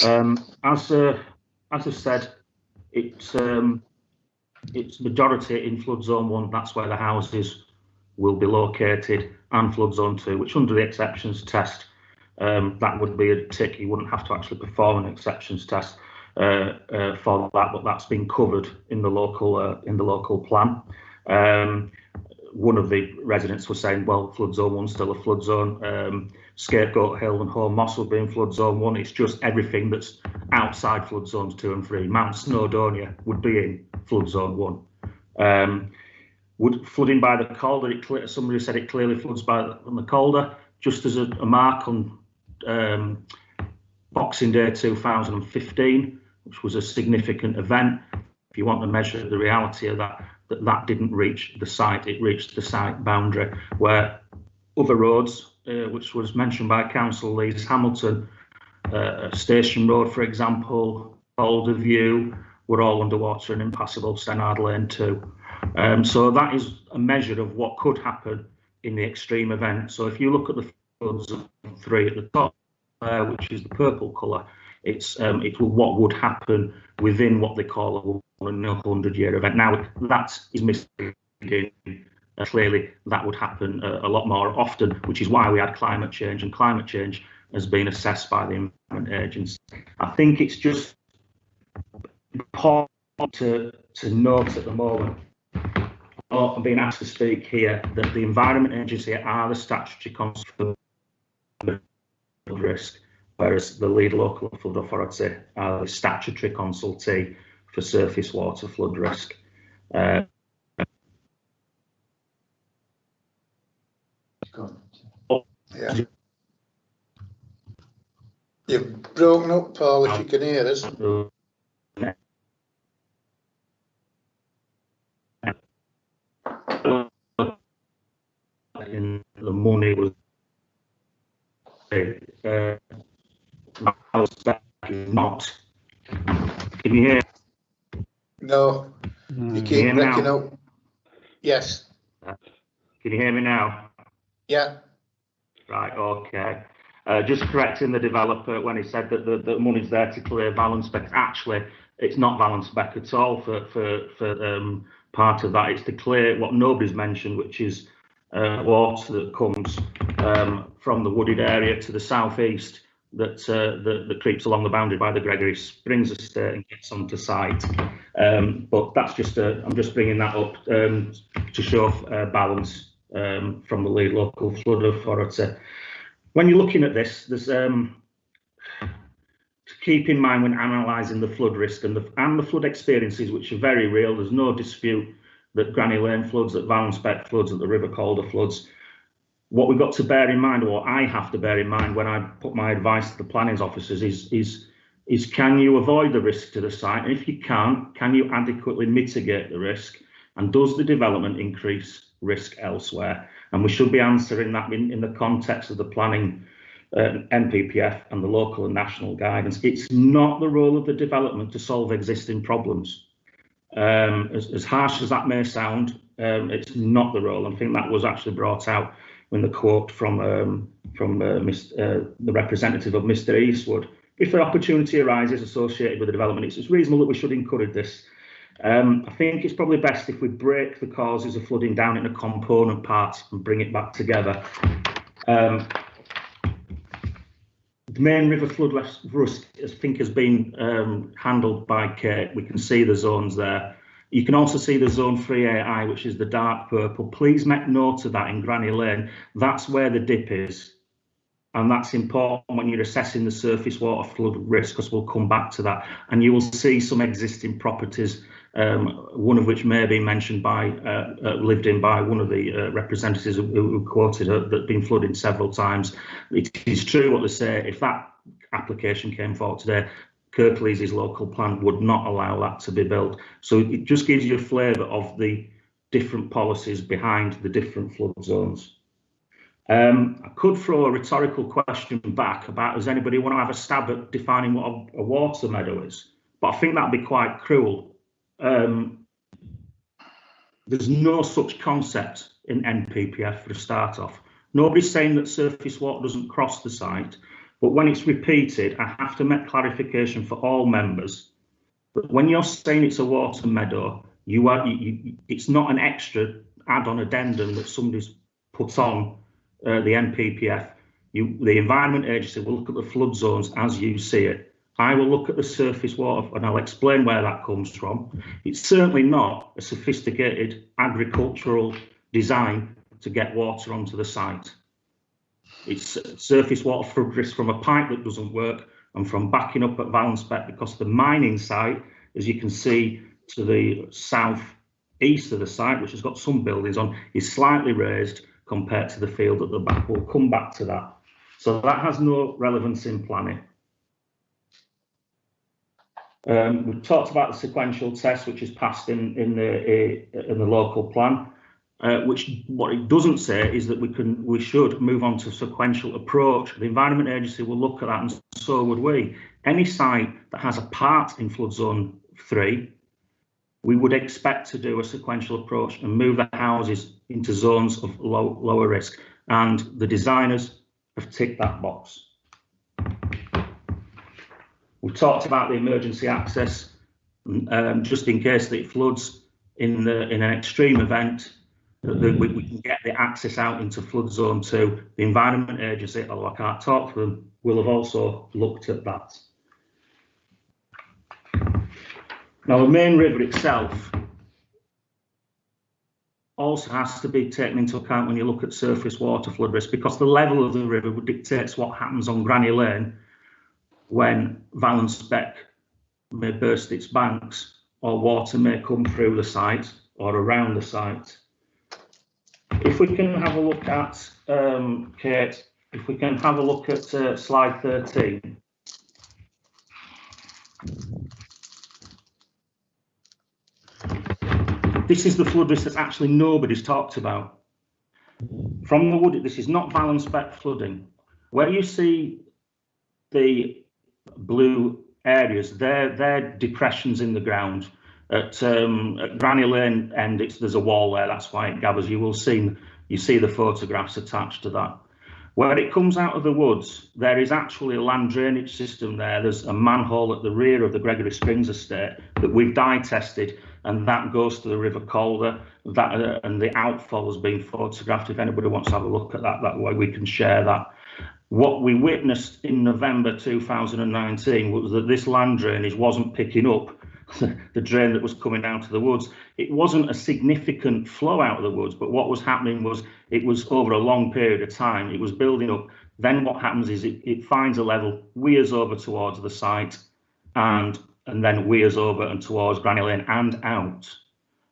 As I said, it's majority in flood zone 1. That's where the houses will be located, and flood zone 2, which under the exceptions test, that would be a tick. You wouldn't have to actually perform an exceptions test for that, but that's been covered in the local plan. One of the residents was saying, well, flood zone 1's still a flood zone. Scapegoat Hill and Home Moss would be in flood zone 1. It's just everything that's outside flood zones 2 and 3. Mount Snowdonia would be in flood zone 1. Would flooding by the Calder, somebody said it clearly floods on the Calder, just as a mark on Boxing Day 2015, which was a significant event. If you want to measure the reality of that didn't reach the site, it reached the site boundary, where other roads, which was mentioned by Councillor Lees, Hamilton, Station Road, for example, Calder View, were all underwater and impassable, Stennard Lane too. So that is a measure of what could happen in the extreme event. So if you look at the floods of 3 at the top, which is the purple colour, it's what would happen within what they call a 100-year event. Now that is misleading. Clearly, that would happen a lot more often, which is why we had climate change, and climate change has been assessed by the Environment Agency. I think it's just important to note at the moment, I'm being asked to speak here, that the Environment Agency are the statutory consultant for flood risk, whereas the Lead Local Flood Authority are the statutory consultee for surface water flood risk. Yeah. You've broken up, Paul, if you can hear us. The money was not. Can you hear? No, you keep breaking up. Yes. Can you hear me now? Yeah. Right, okay. Just correcting the developer when he said that the money's there to clear Valenspec. Actually, it's not Valenspec at all for part of that. It's to clear what nobody's mentioned, which is water that comes from the wooded area to the southeast that creeps along the boundary by the Gregory Springs estate and gets onto site. But that's just I'm just bringing that up to show balance from the Lead Local Flood Authority. When you're looking at this, there's to keep in mind when analysing the flood risk and the flood experiences, which are very real. There's no dispute that Granny Lane floods, that Valenspec floods, that the River Calder floods. What we've got to bear in mind, or what I have to bear in mind when I put my advice to the planning officers, is can you avoid the risk to the site? And if you can't, can you adequately mitigate the risk? And does the development increase risk elsewhere? And we should be answering that in the context of the planning NPPF and the local and national guidance. It's not the role of the development to solve existing problems. As harsh as that may sound, it's not the role. I think that was actually brought out in the quote from the representative of Mr. Eastwood. If the opportunity arises associated with the development, it's reasonable that we should encourage this. I think it's probably best if we break the causes of flooding down into component parts and bring it back together. The main river flood risk, I think, has been handled by Kate. We can see the zones there. You can also see the zone 3AI, which is the dark purple. Please make note of that in Granny Lane. That's where the dip is. And that's important when you're assessing the surface water flood risk, because we'll come back to that. And you will see some existing properties, one of which may have been mentioned by, lived in by one of the representatives who quoted that had been flooded several times. It is true what they say. If that application came forward today, Kirklees' local plan would not allow that to be built. So it just gives you a flavour of the different policies behind the different flood zones. I could throw a rhetorical question back about, does anybody want to have a stab at defining what a water meadow is? But I think that'd be quite cruel. There's no such concept in NPPF for a start off. Nobody's saying that surface water doesn't cross the site, but when it's repeated, I have to make clarification for all members. But when you're saying it's a water meadow, it's not an extra add-on addendum that somebody's put on the NPPF. The Environment Agency will look at the flood zones as you see it. I will look at the surface water and I'll explain where that comes from. It's certainly not a sophisticated agricultural design to get water onto the site. It's surface water flood risk from a pipe that doesn't work and from backing up at Valenspec, because the mining site, as you can see to the south east of the site, which has got some buildings on, is slightly raised compared to the field at the back. We'll come back to that. So that has no relevance in planning. We've talked about the sequential test, which is passed in the local plan. Which what it doesn't say is that we should move on to sequential approach. The Environment Agency will look at that, and so would we. Any site that has a part in flood zone 3, we would expect to do a sequential approach and move the houses into zones of lower risk. And the designers have ticked that box. We've talked about the emergency access, just in case that it floods in an extreme event. We can get the access out into flood zone 2. The Environment Agency, although I can't talk for them, will have also looked at that. Now, the main river itself also has to be taken into account when you look at surface water flood risk, because the level of the river dictates what happens on Granny Lane when Valenspec may burst its banks, or water may come through the site or around the site. If we can have a look at, Kate, if we can have a look at slide 13. This is the flood risk that actually nobody's talked about. From the wood, this is not Valenspec flooding. Where you see the blue areas, they're depressions in the ground. At Granny Lane end, there's a wall there, that's why it gathers. You see the photographs attached to that. Where it comes out of the woods, there is actually a land drainage system there. There's a manhole at the rear of the Gregory Springs estate that we've dye tested, and that goes to the River Calder. And the outfall has been photographed. If anybody wants to have a look at that way we can share that. What we witnessed in November 2019 was that this land drainage wasn't picking up the drain that was coming out of the woods. It wasn't a significant flow out of the woods, but what was happening was it was over a long period of time. It was building up. Then what happens is it finds a level, weirs over towards the site, and then weirs over and towards Granny Lane and out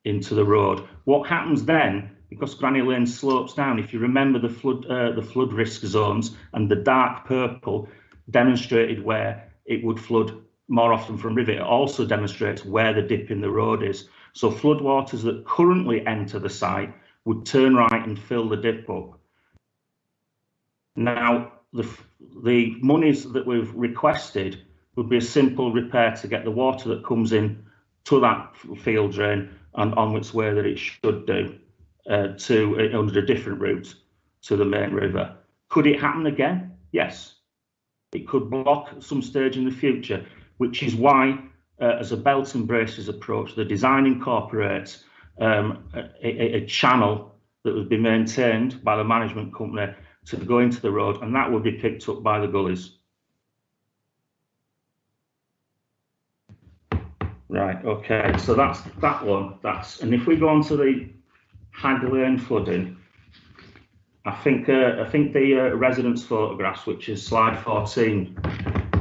into the road. What happens then, because Granny Lane slopes down, if you remember the flood risk zones, and the dark purple demonstrated where it would flood more often from river, it also demonstrates where the dip in the road is. So floodwaters that currently enter the site would turn right and fill the dip up. Now, the monies that we've requested would be a simple repair to get the water that comes in to that field drain and on its way that it should do under a different route to the main river. Could it happen again? Yes. It could block at some stage in the future, which is why, as a belt and braces approach, the design incorporates a channel that would be maintained by the management company to go into the road, and that would be picked up by the gullies. Right, okay, so that's that one. And if we go on to the Hag Lane flooding, I think the residence photographs, which is slide 14,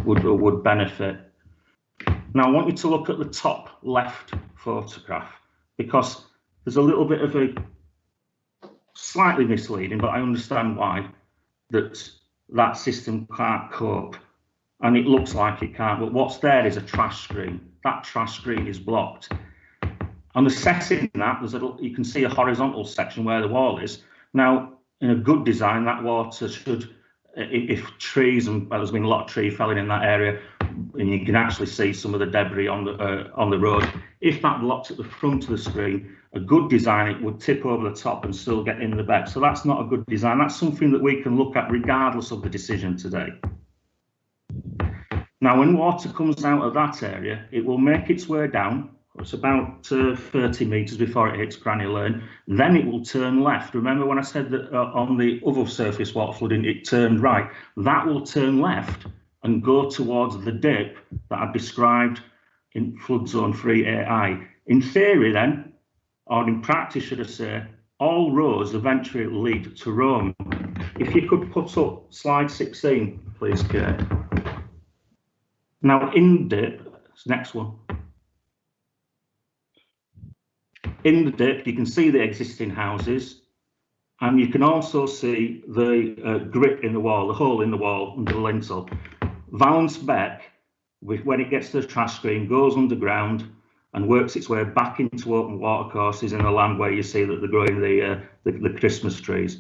would benefit. Now I want you to look at the top left photograph, because there's a little bit of a slightly misleading, but I understand why, that system can't cope, and it looks like it can't, but what's there is a trash screen. That trash screen is blocked. On the setting that, you can see a horizontal section where the wall is. Now, in a good design, that water should, if trees, and well, there's been a lot of tree felling in that area, and you can actually see some of the debris on the road. If that blocked at the front of the screen, a good design, it would tip over the top and still get in the bed. So that's not a good design. That's something that we can look at regardless of the decision today. Now, when water comes out of that area, it will make its way down. It's about 30 metres before it hits Granny Lane. Then it will turn left. Remember when I said that on the other surface water flooding, it turned right? That will turn left and go towards the dip that I've described in flood zone 3AI. In theory then, or in practice should I say, all roads eventually lead to Rome. If you could put up slide 16, please, Kate. Now in the dip, next one. In the dip, you can see the existing houses, and you can also see the grit in the wall, the hole in the wall under the lintel. Valence Beck, when it gets to the trash screen, goes underground and works its way back into open water courses in the land where you see that they're growing the Christmas trees.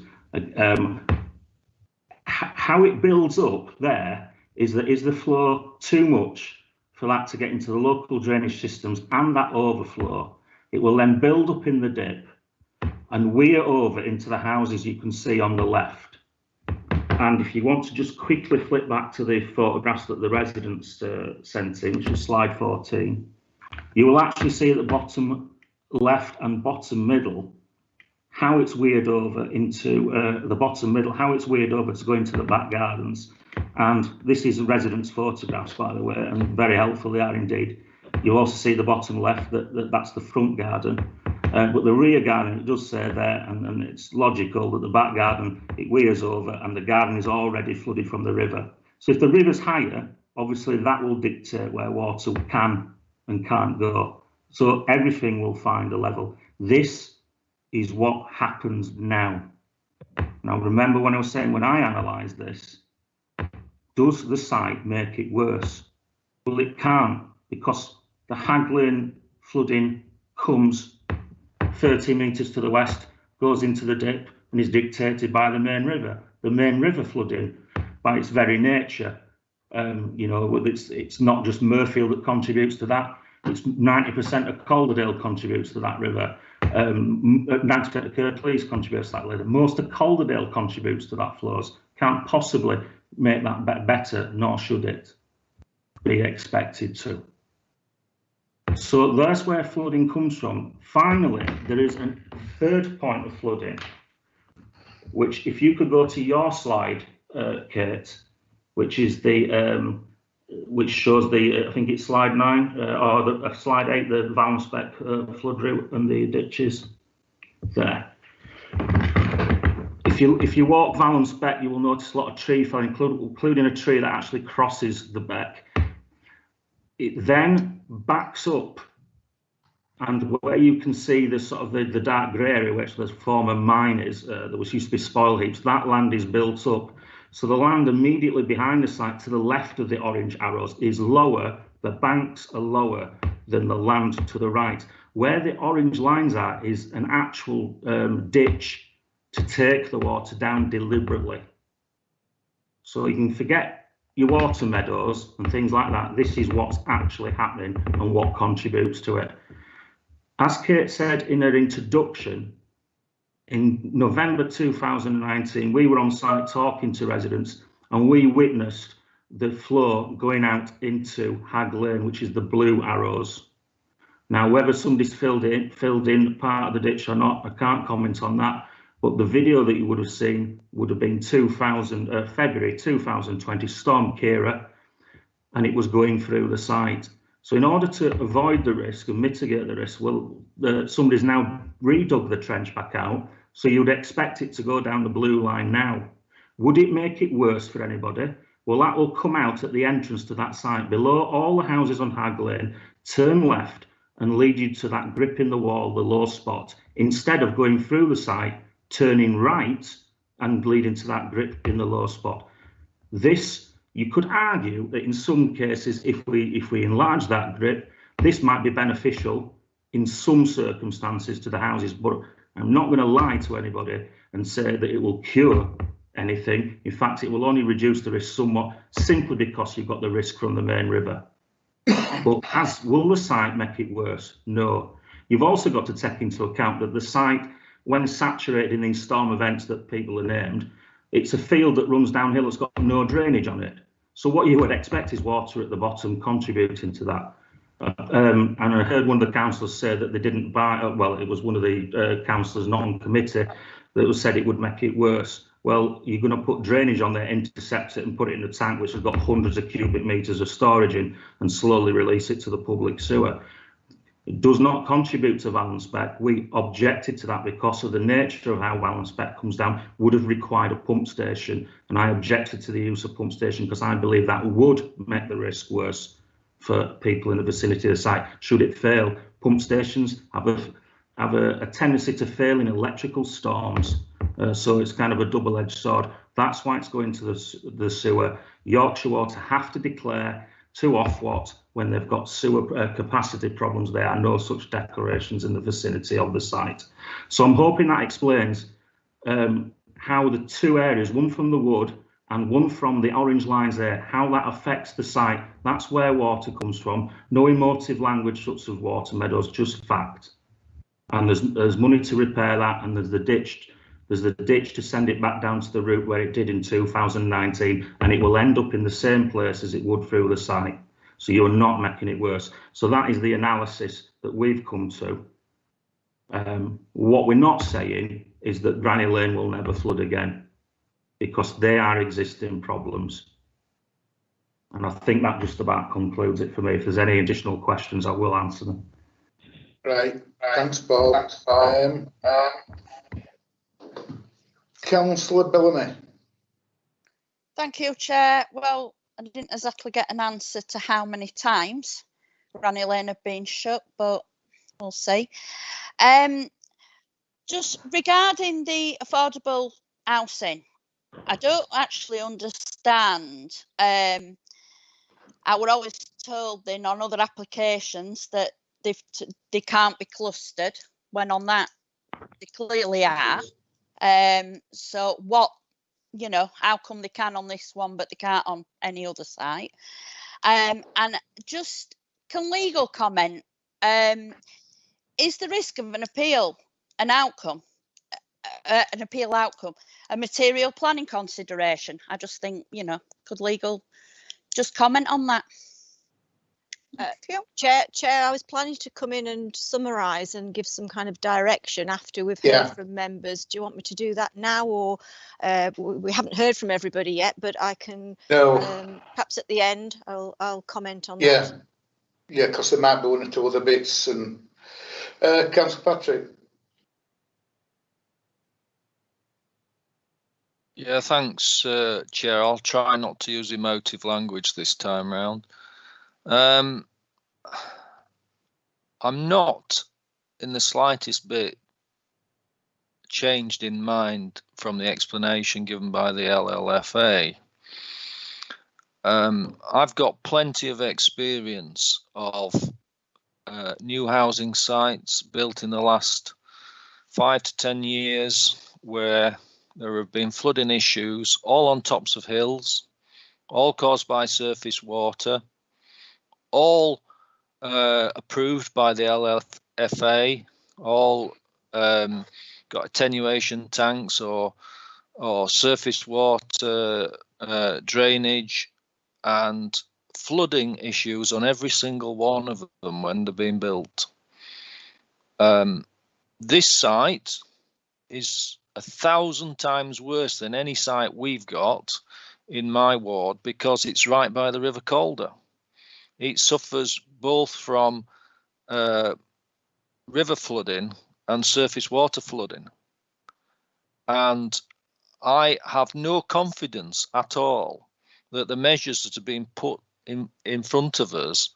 How it builds up there is the flow too much for that to get into the local drainage systems and that overflow. It will then build up in the dip and weir over into the houses you can see on the left. And if you want to just quickly flip back to the photographs that the residents sent in, which is slide 14, you will actually see at the bottom left and bottom middle how it's weird over into the bottom middle, how it's weird over to go into the back gardens. And this is residents' photographs, by the way, and very helpful they are indeed. You'll also see the bottom left that's the front garden, but the rear garden, it does say there, and it's logical that the back garden, it weirs over and the garden is already flooded from the river. So if the river's higher, obviously that will dictate where water can and can't go. So everything will find a level. This is what happens now. Now remember when I was saying when I analysed this, does the site make it worse? Well, it can't, because the Haglen flooding comes 30 metres to the west, goes into the dip and is dictated by the main river. The main river flooding, by its very nature, you know, it's not just Mirfield that contributes to that. It's 90% of Calderdale contributes to that river. 90% of Kirklees contributes to that river. Most of Calderdale contributes to that flows. Can't possibly make that better, nor should it be expected to. So that's where flooding comes from. Finally, there is a third point of flooding, which if you could go to your slide, Kate, which is the which shows the I think it's slide 9 or slide 8, the Valence Beck flood route and the ditches there. If you walk Valence Beck, you will notice a lot of tree felling, including a tree that actually crosses the beck. It then backs up, and where you can see the sort of the dark grey area, which the former mine is, there was used to be spoil heaps, that land is built up. So the land immediately behind the site to the left of the orange arrows is lower, the banks are lower than the land to the right. Where the orange lines are is an actual ditch to take the water down deliberately. So you can forget your water meadows and things like that. This is what's actually happening and what contributes to it. As Kate said in her introduction, in November 2019, we were on site talking to residents and we witnessed the flow going out into Hag Lane, which is the blue arrows. Now, whether somebody's filled in part of the ditch or not, I can't comment on that. But the video that you would have seen would have been February 2020, Storm Kira, and it was going through the site. So in order to avoid the risk and mitigate the risk, well, somebody's now redug the trench back out. So you'd expect it to go down the blue line now. Would it make it worse for anybody? Well, that will come out at the entrance to that site below all the houses on Hag Lane, turn left and lead you to that grip in the wall, the low spot, instead of going through the site, turning right and leading to that grip in the low spot. This, you could argue that in some cases, if we enlarge that grip, this might be beneficial in some circumstances to the houses, but I'm not going to lie to anybody and say that it will cure anything. In fact, it will only reduce the risk somewhat, simply because you've got the risk from the main river. But will the site make it worse? No. You've also got to take into account that the site, when saturated in these storm events that people are named, it's a field that runs downhill, it's got no drainage on it. So what you would expect is water at the bottom contributing to that. And I heard one of the councillors say that they didn't buy, well, it was one of the councillors not on committee that said it would make it worse. Well, you're going to put drainage on there, intercept it and put it in a tank which has got hundreds of cubic metres of storage in and slowly release it to the public sewer. It does not contribute to Valence Beck. We objected to that because of the nature of how Valence Beck comes down, would have required a pump station. And I objected to the use of pump station because I believe that would make the risk worse for people in the vicinity of the site. Should it fail, pump stations have a tendency to fail in electrical storms. So it's kind of a double-edged sword. That's why it's going to the sewer. Yorkshire Water have to declare to Ofwat when they've got sewer capacity problems. There are no such declarations in the vicinity of the site. So I'm hoping that explains how the two areas, one from the wood and one from the orange lines there, how that affects the site. That's where water comes from. No emotive language such as water meadows, just fact. And there's money to repair that, and there's the ditch to send it back down to the route where it did in 2019, and it will end up in the same place as it would through the site. So you're not making it worse. So that is the analysis that we've come to. What we're not saying is that Granny Lane will never flood again, because they are existing problems. And I think that just about concludes it for me. If there's any additional questions, I will answer them. Right, thanks, Paul. Councillor Bellamy. Thank you, Chair. Well, I didn't exactly get an answer to how many times Granny Lane have been shut, but we'll see. Just regarding the affordable housing, I don't actually understand. I was always told then on other applications that they can't be clustered, when on that they clearly are. So what, you know, how come they can on this one but they can't on any other site? And just can legal comment, is the risk of an appeal an outcome, a material planning consideration? I just think, you know, could legal just comment on that? Chair, I was planning to come in and summarise and give some kind of direction after we've heard from members. Do you want me to do that now, or we haven't heard from everybody yet? But I can perhaps at the end I'll comment on that. Yeah, because there might be one or two other bits. And Councillor Patrick. Yeah, thanks, Chair. I'll try not to use emotive language this time round. I'm not in the slightest bit changed in mind from the explanation given by the LLFA. I've got plenty of experience of new housing sites built in the last 5 to 10 years where there have been flooding issues, all on tops of hills, all caused by surface water, all approved by the LLFA, all got attenuation tanks or surface water drainage and flooding issues on every single one of them when they're being built. This site is 1,000 times worse than any site we've got in my ward because it's right by the River Calder. It suffers both from river flooding and surface water flooding. and I have no confidence at all that the measures that are being put in front of us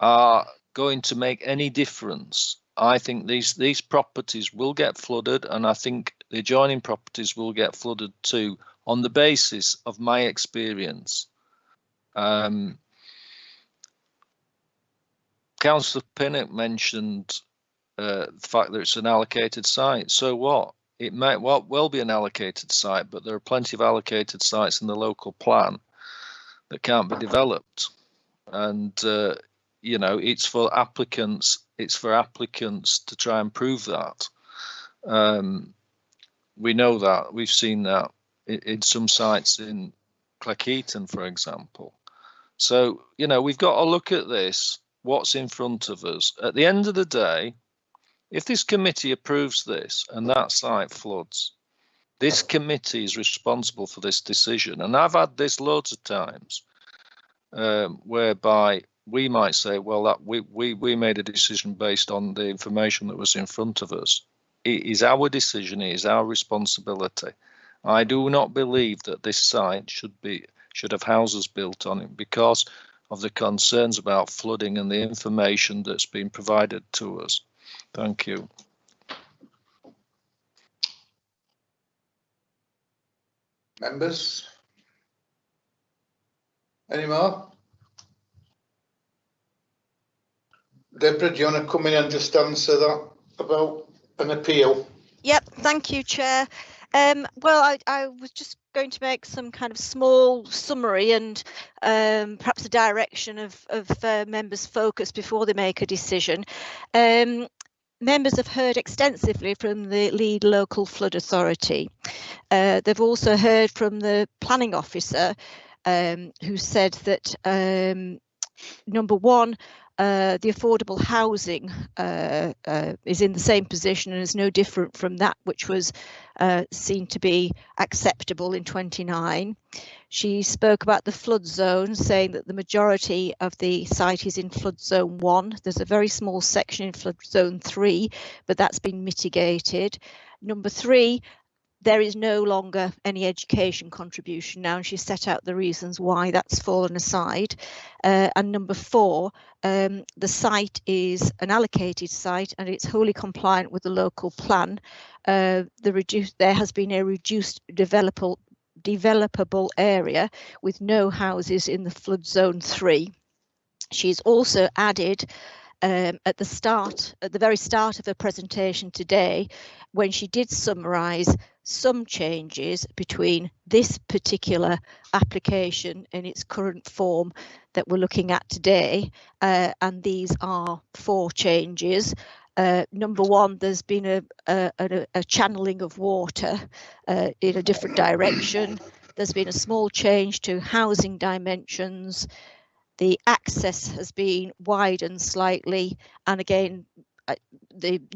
are going to make any difference. I think these properties will get flooded, and I think the adjoining properties will get flooded too, on the basis of my experience. Councillor Pinnock mentioned the fact that it's an allocated site. So what? It might well be an allocated site, but there are plenty of allocated sites in the local plan that can't be developed. And you know, it's for applicants. It's for applicants to try and prove that. We know that. We've seen that in some sites in Cleckheaton, for example. So, you know, we've got to look at this, what's in front of us. At the end of the day, if this committee approves this and that site floods, this committee is responsible for this decision. And I've had this loads of times whereby we might say, well, that we made a decision based on the information that was in front of us. It is our decision, it is our responsibility. I do not believe that this site should have houses built on it because of the concerns about flooding and the information that's been provided to us. Thank you. Members? Any more? Deborah, do you want to come in and just answer that about an appeal? Yep, thank you, Chair. Well, I was just going to make some kind of small summary and perhaps a direction of members' focus before they make a decision. Members have heard extensively from the lead local flood authority. They've also heard from the planning officer who said that number one, the affordable housing is in the same position and is no different from that which was seen to be acceptable in 29. She spoke about the flood zone, saying that the majority of the site is in flood zone 1. There's a very small section in flood zone 3, but that's been mitigated. Number 3, there is no longer any education contribution now, and she set out the reasons why that's fallen aside. And number 4, the site is an allocated site and it's wholly compliant with the local plan. There has been a reduced developable area with no houses in the flood zone 3. She's also added at the very start of her presentation today, when she did summarise some changes between this particular application in its current form that we're looking at today, and these are 4 changes. Number 1, there's been a channeling of water in a different direction. There's been a small change to housing dimensions. The access has been widened slightly, and again,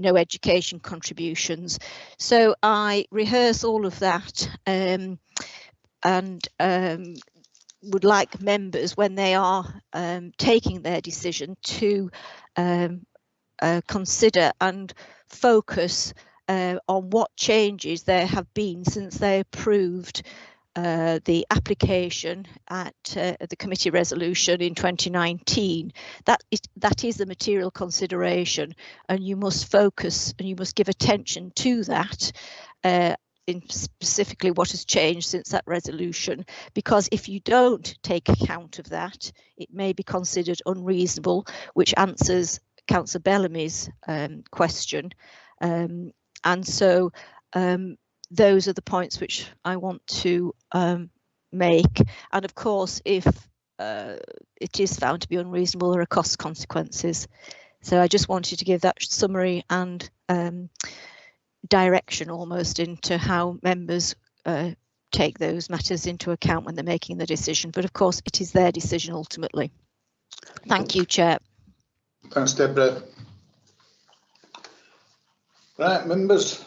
no education contributions. So I rehearse all of that and would like members, when they are taking their decision, to consider and focus on what changes there have been since they approved the application at the committee resolution in 2019. That is a material consideration, and you must focus and you must give attention to that, in specifically what has changed since that resolution, because if you don't take account of that, it may be considered unreasonable, which answers Councillor Bellamy's question. And so those are the points which I want to make. And of course, if it is found to be unreasonable, there are cost consequences. So I just wanted to give that summary and direction almost into how members take those matters into account when they're making the decision. But of course, it is their decision ultimately. Thank you, Chair. Thanks, Deborah. Right, members.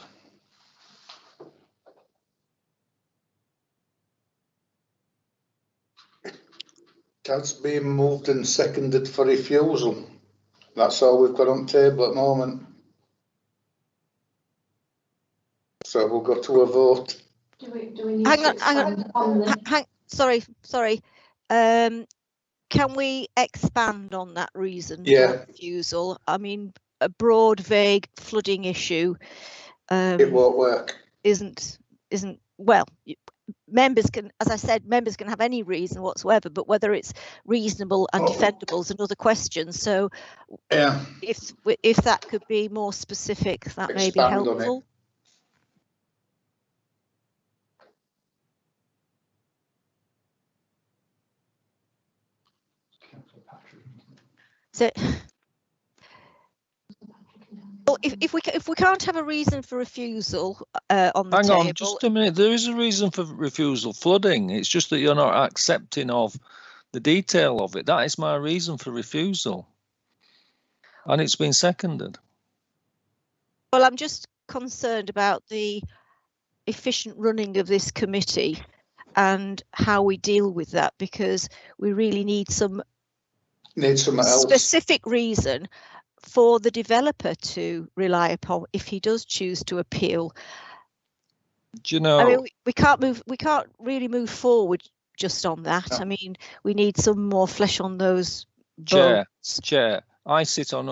That's being moved and seconded for refusal. That's all we've got on table at the moment. So we'll go to a vote. Do we need to expand on the... Sorry. Can we expand on that reason for refusal? I mean, a broad, vague flooding issue. It won't work. Isn't well. Members can, as I said, members can have any reason whatsoever, but whether it's reasonable and defendable is another question. So, if that could be more specific, that may be helpful. So, well, if we can't have a reason for refusal on the table. Hang on, just a minute. There is a reason for refusal. Flooding. It's just that you're not accepting of the detail of it. That is my reason for refusal, and it's been seconded. Well, I'm just concerned about the efficient running of this committee and how we deal with that, because we really need some specific reason for the developer to rely upon if he does choose to appeal. Do you know? I mean, we can't really move forward just on that. No. I mean, we need some more flesh on those bones. Chair. I sit and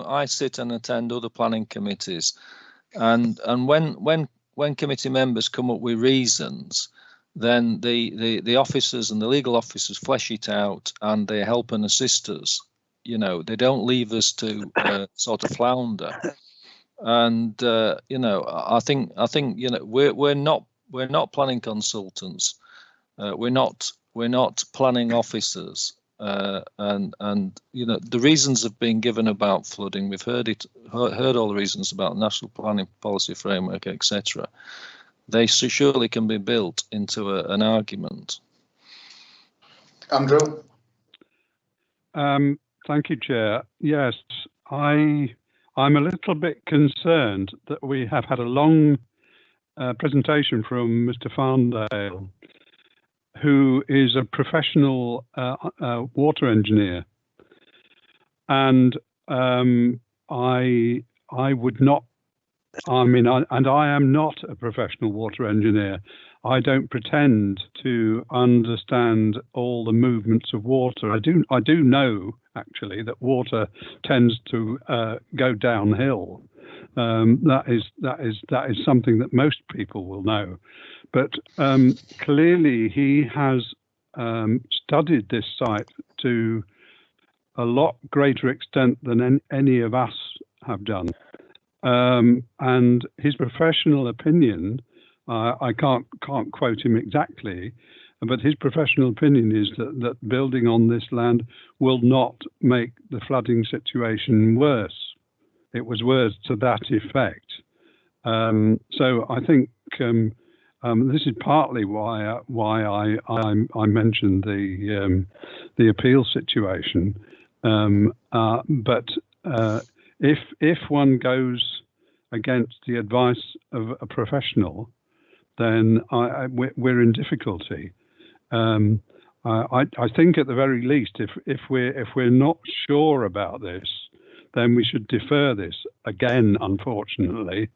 attend other planning committees, and when committee members come up with reasons, then the officers and the legal officers flesh it out and they help and assist us. You know, they don't leave us to sort of flounder. And you know, I think you know, we're not planning consultants. We're not planning officers. And you know, the reasons have been given about flooding. We've heard all the reasons about national planning policy framework, etc. They surely can be built into an argument. Andrew. Thank you, Chair. Yes, I'm a little bit concerned that we have had a long presentation from Mr. Farndale, who is a professional water engineer, and I would not. I mean, I am not a professional water engineer. I don't pretend to understand all the movements of water. I do know actually that water tends to go downhill. That is something that most people will know. But clearly he has studied this site to a lot greater extent than any of us have done. And his professional opinion, I can't quote him exactly, but his professional opinion is that building on this land will not make the flooding situation worse. It was words to that effect. So I think this is partly why I mentioned the appeal situation. But if one goes against the advice of a professional, then we're in difficulty. I think at the very least, if we're not sure about this, then we should defer this again, unfortunately.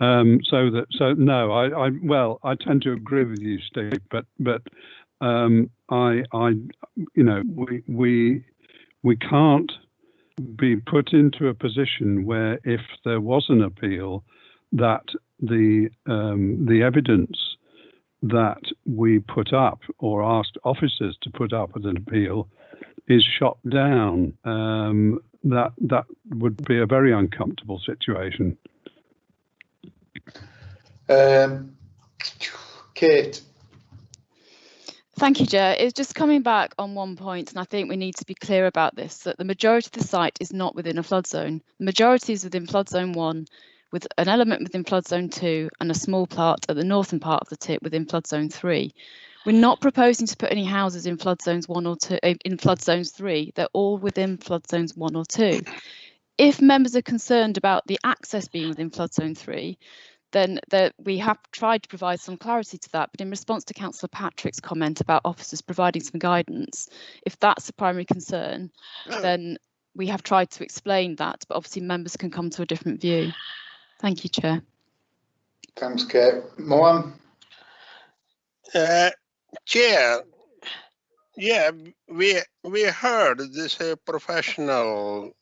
So no, I tend to agree with you, Steve, but you know, we can't be put into a position where if there was an appeal, that the evidence that we put up or asked officers to put up as an appeal is shot down. That would be a very uncomfortable situation. Kate. Thank you, Chair. It's just coming back on one point, and I think we need to be clear about this, that the majority of the site is not within a flood zone. The majority is within flood zone 1, with an element within flood zone 2 and a small part at the northern part of the tip within flood zone 3. We're not proposing to put any houses in flood zones 1 or 2, in flood zones 3. They're all within flood zones 1 or 2. If members are concerned about the access being within flood zone 3, then we have tried to provide some clarity to that. But in response to Councillor Patrick's comment about officers providing some guidance, if that's the primary concern, then we have tried to explain that, but obviously members can come to a different view. Thank you, Chair. Thanks, Kate. Mohan? Chair, yeah, we heard this professional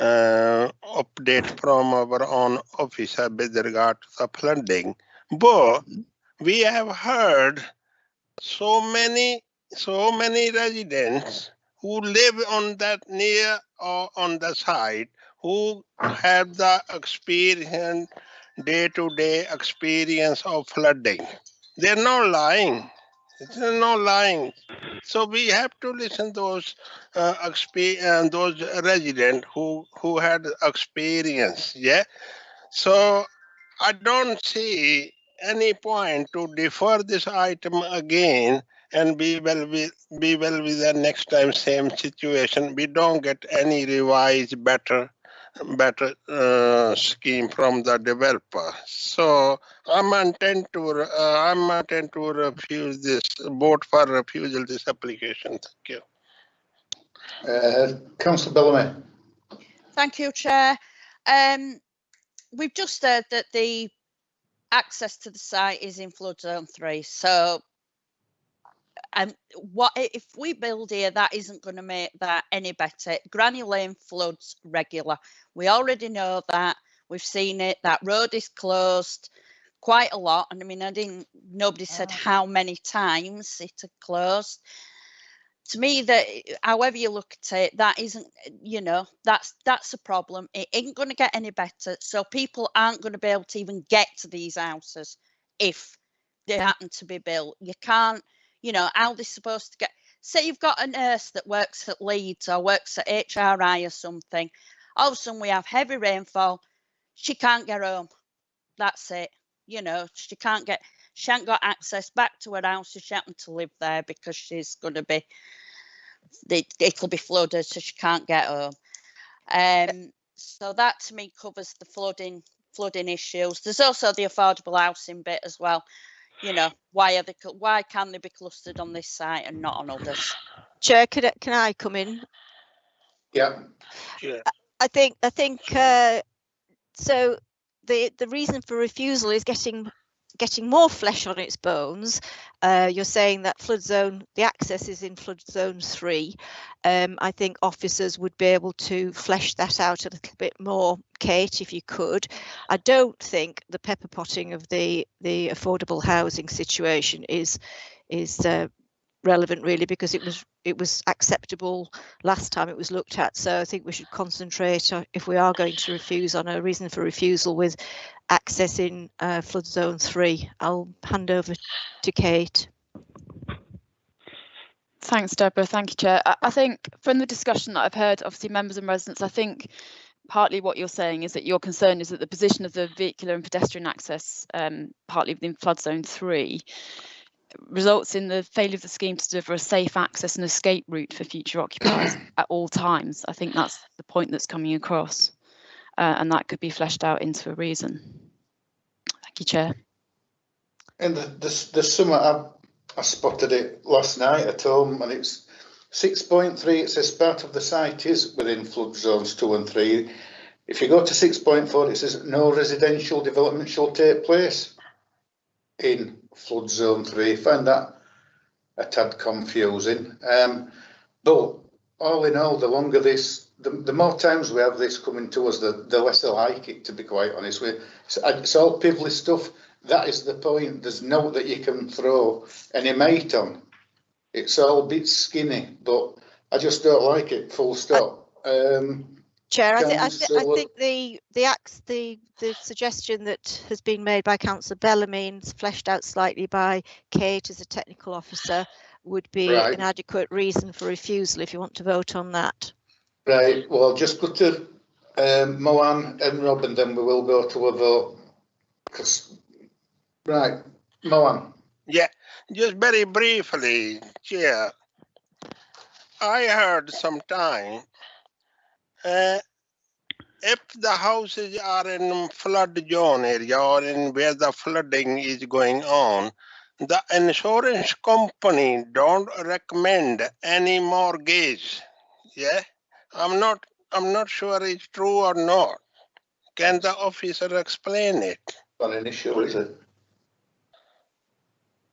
update from our own officer with regard to the flooding, but we have heard so many residents who live on that near or on the site who have the experience, day-to-day experience of flooding. They're not lying. They're not lying. So we have to listen to those residents who had experience. Yeah. So I don't see any point to defer this item again and be well with the next time same situation. We don't get any revised better scheme from the developer. So I'm intent to refuse this, vote for refusal this application. Thank you. Councillor Bellamy. Thank you, Chair. We've just said that the access to the site is in flood zone 3. So what if we build here, that isn't going to make that any better. Granny Lane floods regular. We already know that. We've seen it. That road is closed quite a lot. And I mean, nobody said how many times it had closed. To me, that however you look at it, that isn't, that's a problem. It ain't going to get any better. So people aren't going to be able to even get to these houses if they happen to be built. You can't, how they're supposed to get. Say you've got a nurse that works at Leeds or works at HRI or something. All of a sudden we have heavy rainfall. She can't get home. That's it. She hasn't got access back to her house if she happened to live there because she's going to be, it'll be flooded, so she can't get home. So that to me covers the flooding issues. There's also the affordable housing bit as well. Why can they be clustered on this site and not on others? Chair, can I come in? Yeah. Yeah. I think so. The reason for refusal is getting more flesh on its bones. You're saying that the access is in flood zone 3. I think officers would be able to flesh that out a little bit more, Kate, if you could. I don't think the pepper potting of the affordable housing situation is relevant really, because it was acceptable last time it was looked at. So I think we should concentrate on, if we are going to refuse, on a reason for refusal with access in flood zone 3. I'll hand over to Kate. Thanks, Deborah. Thank you, Chair. I think from the discussion that I've heard, obviously members and residents, I think partly what you're saying is that your concern is that the position of the vehicular and pedestrian access, partly within flood zone 3, results in the failure of the scheme to deliver a safe access and escape route for future occupiers at all times. I think that's the point that's coming across, and that could be fleshed out into a reason. Thank you, Chair. And the summer, I spotted it last night at home, and it's 6.3. It says part of the site is within flood zones 2 and 3. If you go to 6.4, it says no residential development shall take place in flood zone 3. I find that a tad confusing. But all in all, the longer this, the more times we have this coming to us, the less I like it, to be quite honest with you. It's all piddly stuff. That is the point. There's no that you can throw any mate on. It's all a bit skinny, but I just don't like it, full stop. Chair, I think the suggestion that has been made by Councillor Bellamy and fleshed out slightly by Kate as a technical officer would be an adequate reason for refusal if you want to vote on that. Right, well, just go to Mohan and Rob, and then we will go to a vote. Right, Mohan. Yeah, just very briefly, Chair. I heard sometime if the houses are in flood zone area or in where the flooding is going on, the insurance company don't recommend any mortgage. Yeah, I'm not sure it's true or not. Can the officer explain it? Not an issue, is it?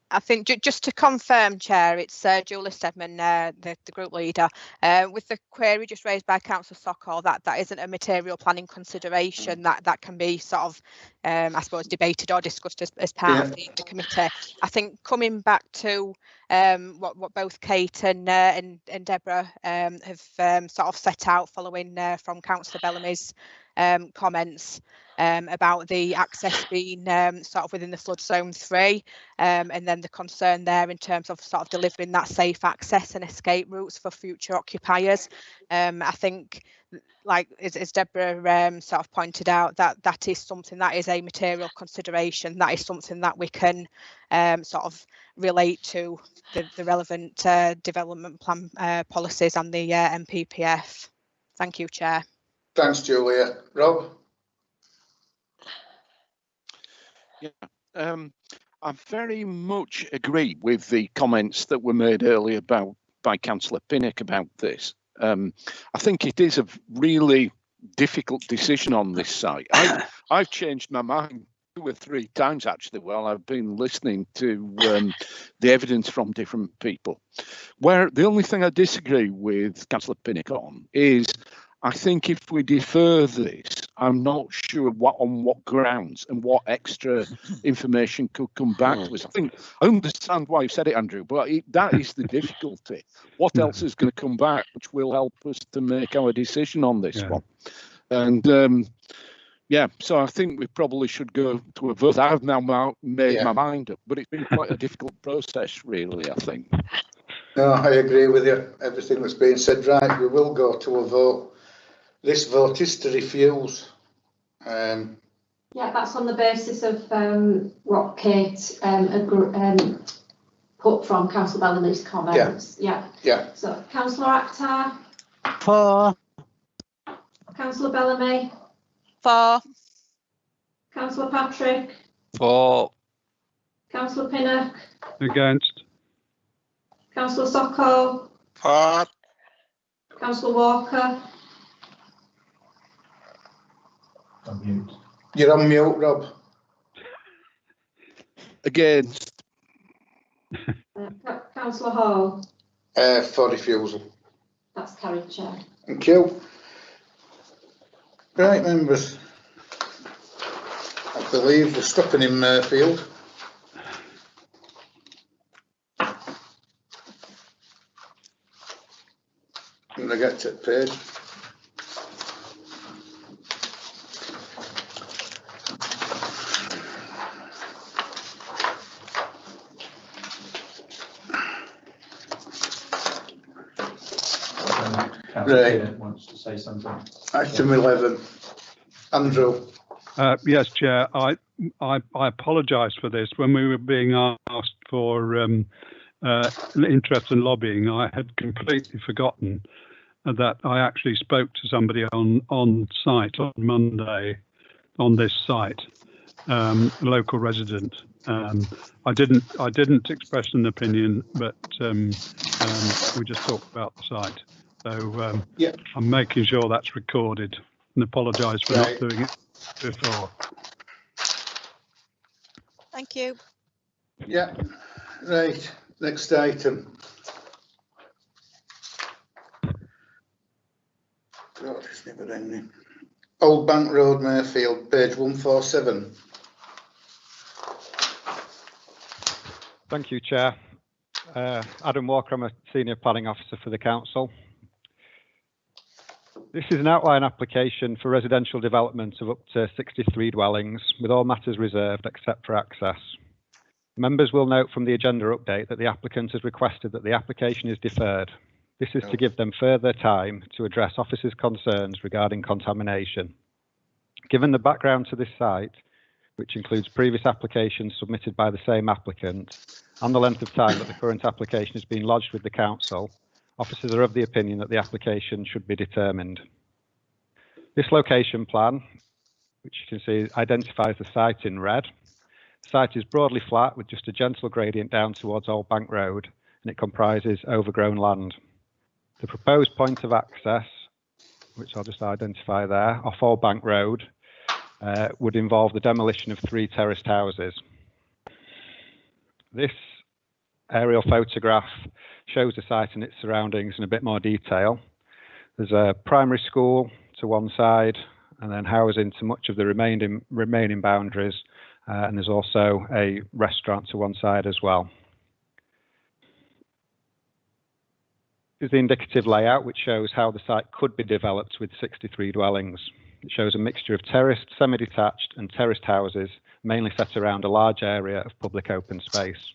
I think just to confirm, Chair, it's Julie Stedman, the group leader. With the query just raised by Councillor Sokol, that isn't a material planning consideration. That can be sort of, I suppose, debated or discussed as part of the committee. I think coming back to what both Kate and Deborah have sort of set out following from Councillor Bellamy's comments about the access being sort of within the flood zone 3, and then the concern there in terms of sort of delivering that safe access and escape routes for future occupiers. I think, like as Deborah sort of pointed out, that is something that is a material consideration. That is something that we can sort of relate to the relevant development plan policies and the MPPF. Thank you, Chair. Thanks, Julia. Rob? Yeah, I very much agree with the comments that were made earlier by Councillor Pinnock about this. I think it is a really difficult decision on this site. I've changed my mind 2 or 3 times actually while I've been listening to the evidence from different people. Where the only thing I disagree with Councillor Pinnock on is, I think if we defer this, I'm not sure on what grounds and what extra information could come back to us. I understand why you said it, Andrew, but that is the difficulty. What else is going to come back which will help us to make our decision on this one? And yeah, so I think we probably should go to a vote. I've now made my mind up, but it's been quite a difficult process, really, I think. No, I agree with you. Everything that's been said, right, we will go to a vote. This vote is to refuse. Yeah, that's on the basis of what Kate put from Councillor Bellamy's comments. Yeah. So, Councillor Akhtar? For. Councillor Bellamy? For. Councillor Patrick? For. Councillor Pinnock? Against. Councillor Sokol? For. Councillor Walker? On mute. You're on mute, Rob. Against. Councillor Hall? For refusal. That's carried, Chair. Thank you. Right, members. I believe we're stopping in Mirfield. I'm going to get to the page. Right. Wants to say something. Item 11. Andrew. Yes, Chair. I apologise for this. When we were being asked for interest in lobbying, I had completely forgotten that I actually spoke to somebody on site on Monday on this site, a local resident. I didn't express an opinion, but we just talked about the site. So I'm making sure that's recorded and apologise for not doing it before. Thank you. Yeah, right. Next item. God, it's never ending. Old Bank Road, Mirfield, page 147. Thank you, Chair. Adam Walker, I'm a Senior Planning Officer for the Council. This is an outline application for residential development of up to 63 dwellings, with all matters reserved except for access. Members will note from the agenda update that the applicant has requested that the application is deferred. This is to give them further time to address officers' concerns regarding contamination. Given the background to this site, which includes previous applications submitted by the same applicant, and the length of time that the current application has been lodged with the Council, officers are of the opinion that the application should be determined. This location plan, which you can see, identifies the site in red. The site is broadly flat with just a gentle gradient down towards Old Bank Road, and it comprises overgrown land. The proposed point of access, which I'll just identify there, off Old Bank Road, would involve the demolition of 3 terraced houses. This aerial photograph shows the site and its surroundings in a bit more detail. There's a primary school to one side, and then housing to much of the remaining boundaries, and there's also a restaurant to one side as well. Here's the indicative layout, which shows how the site could be developed with 63 dwellings. It shows a mixture of terraced, semi-detached and terraced houses, mainly set around a large area of public open space.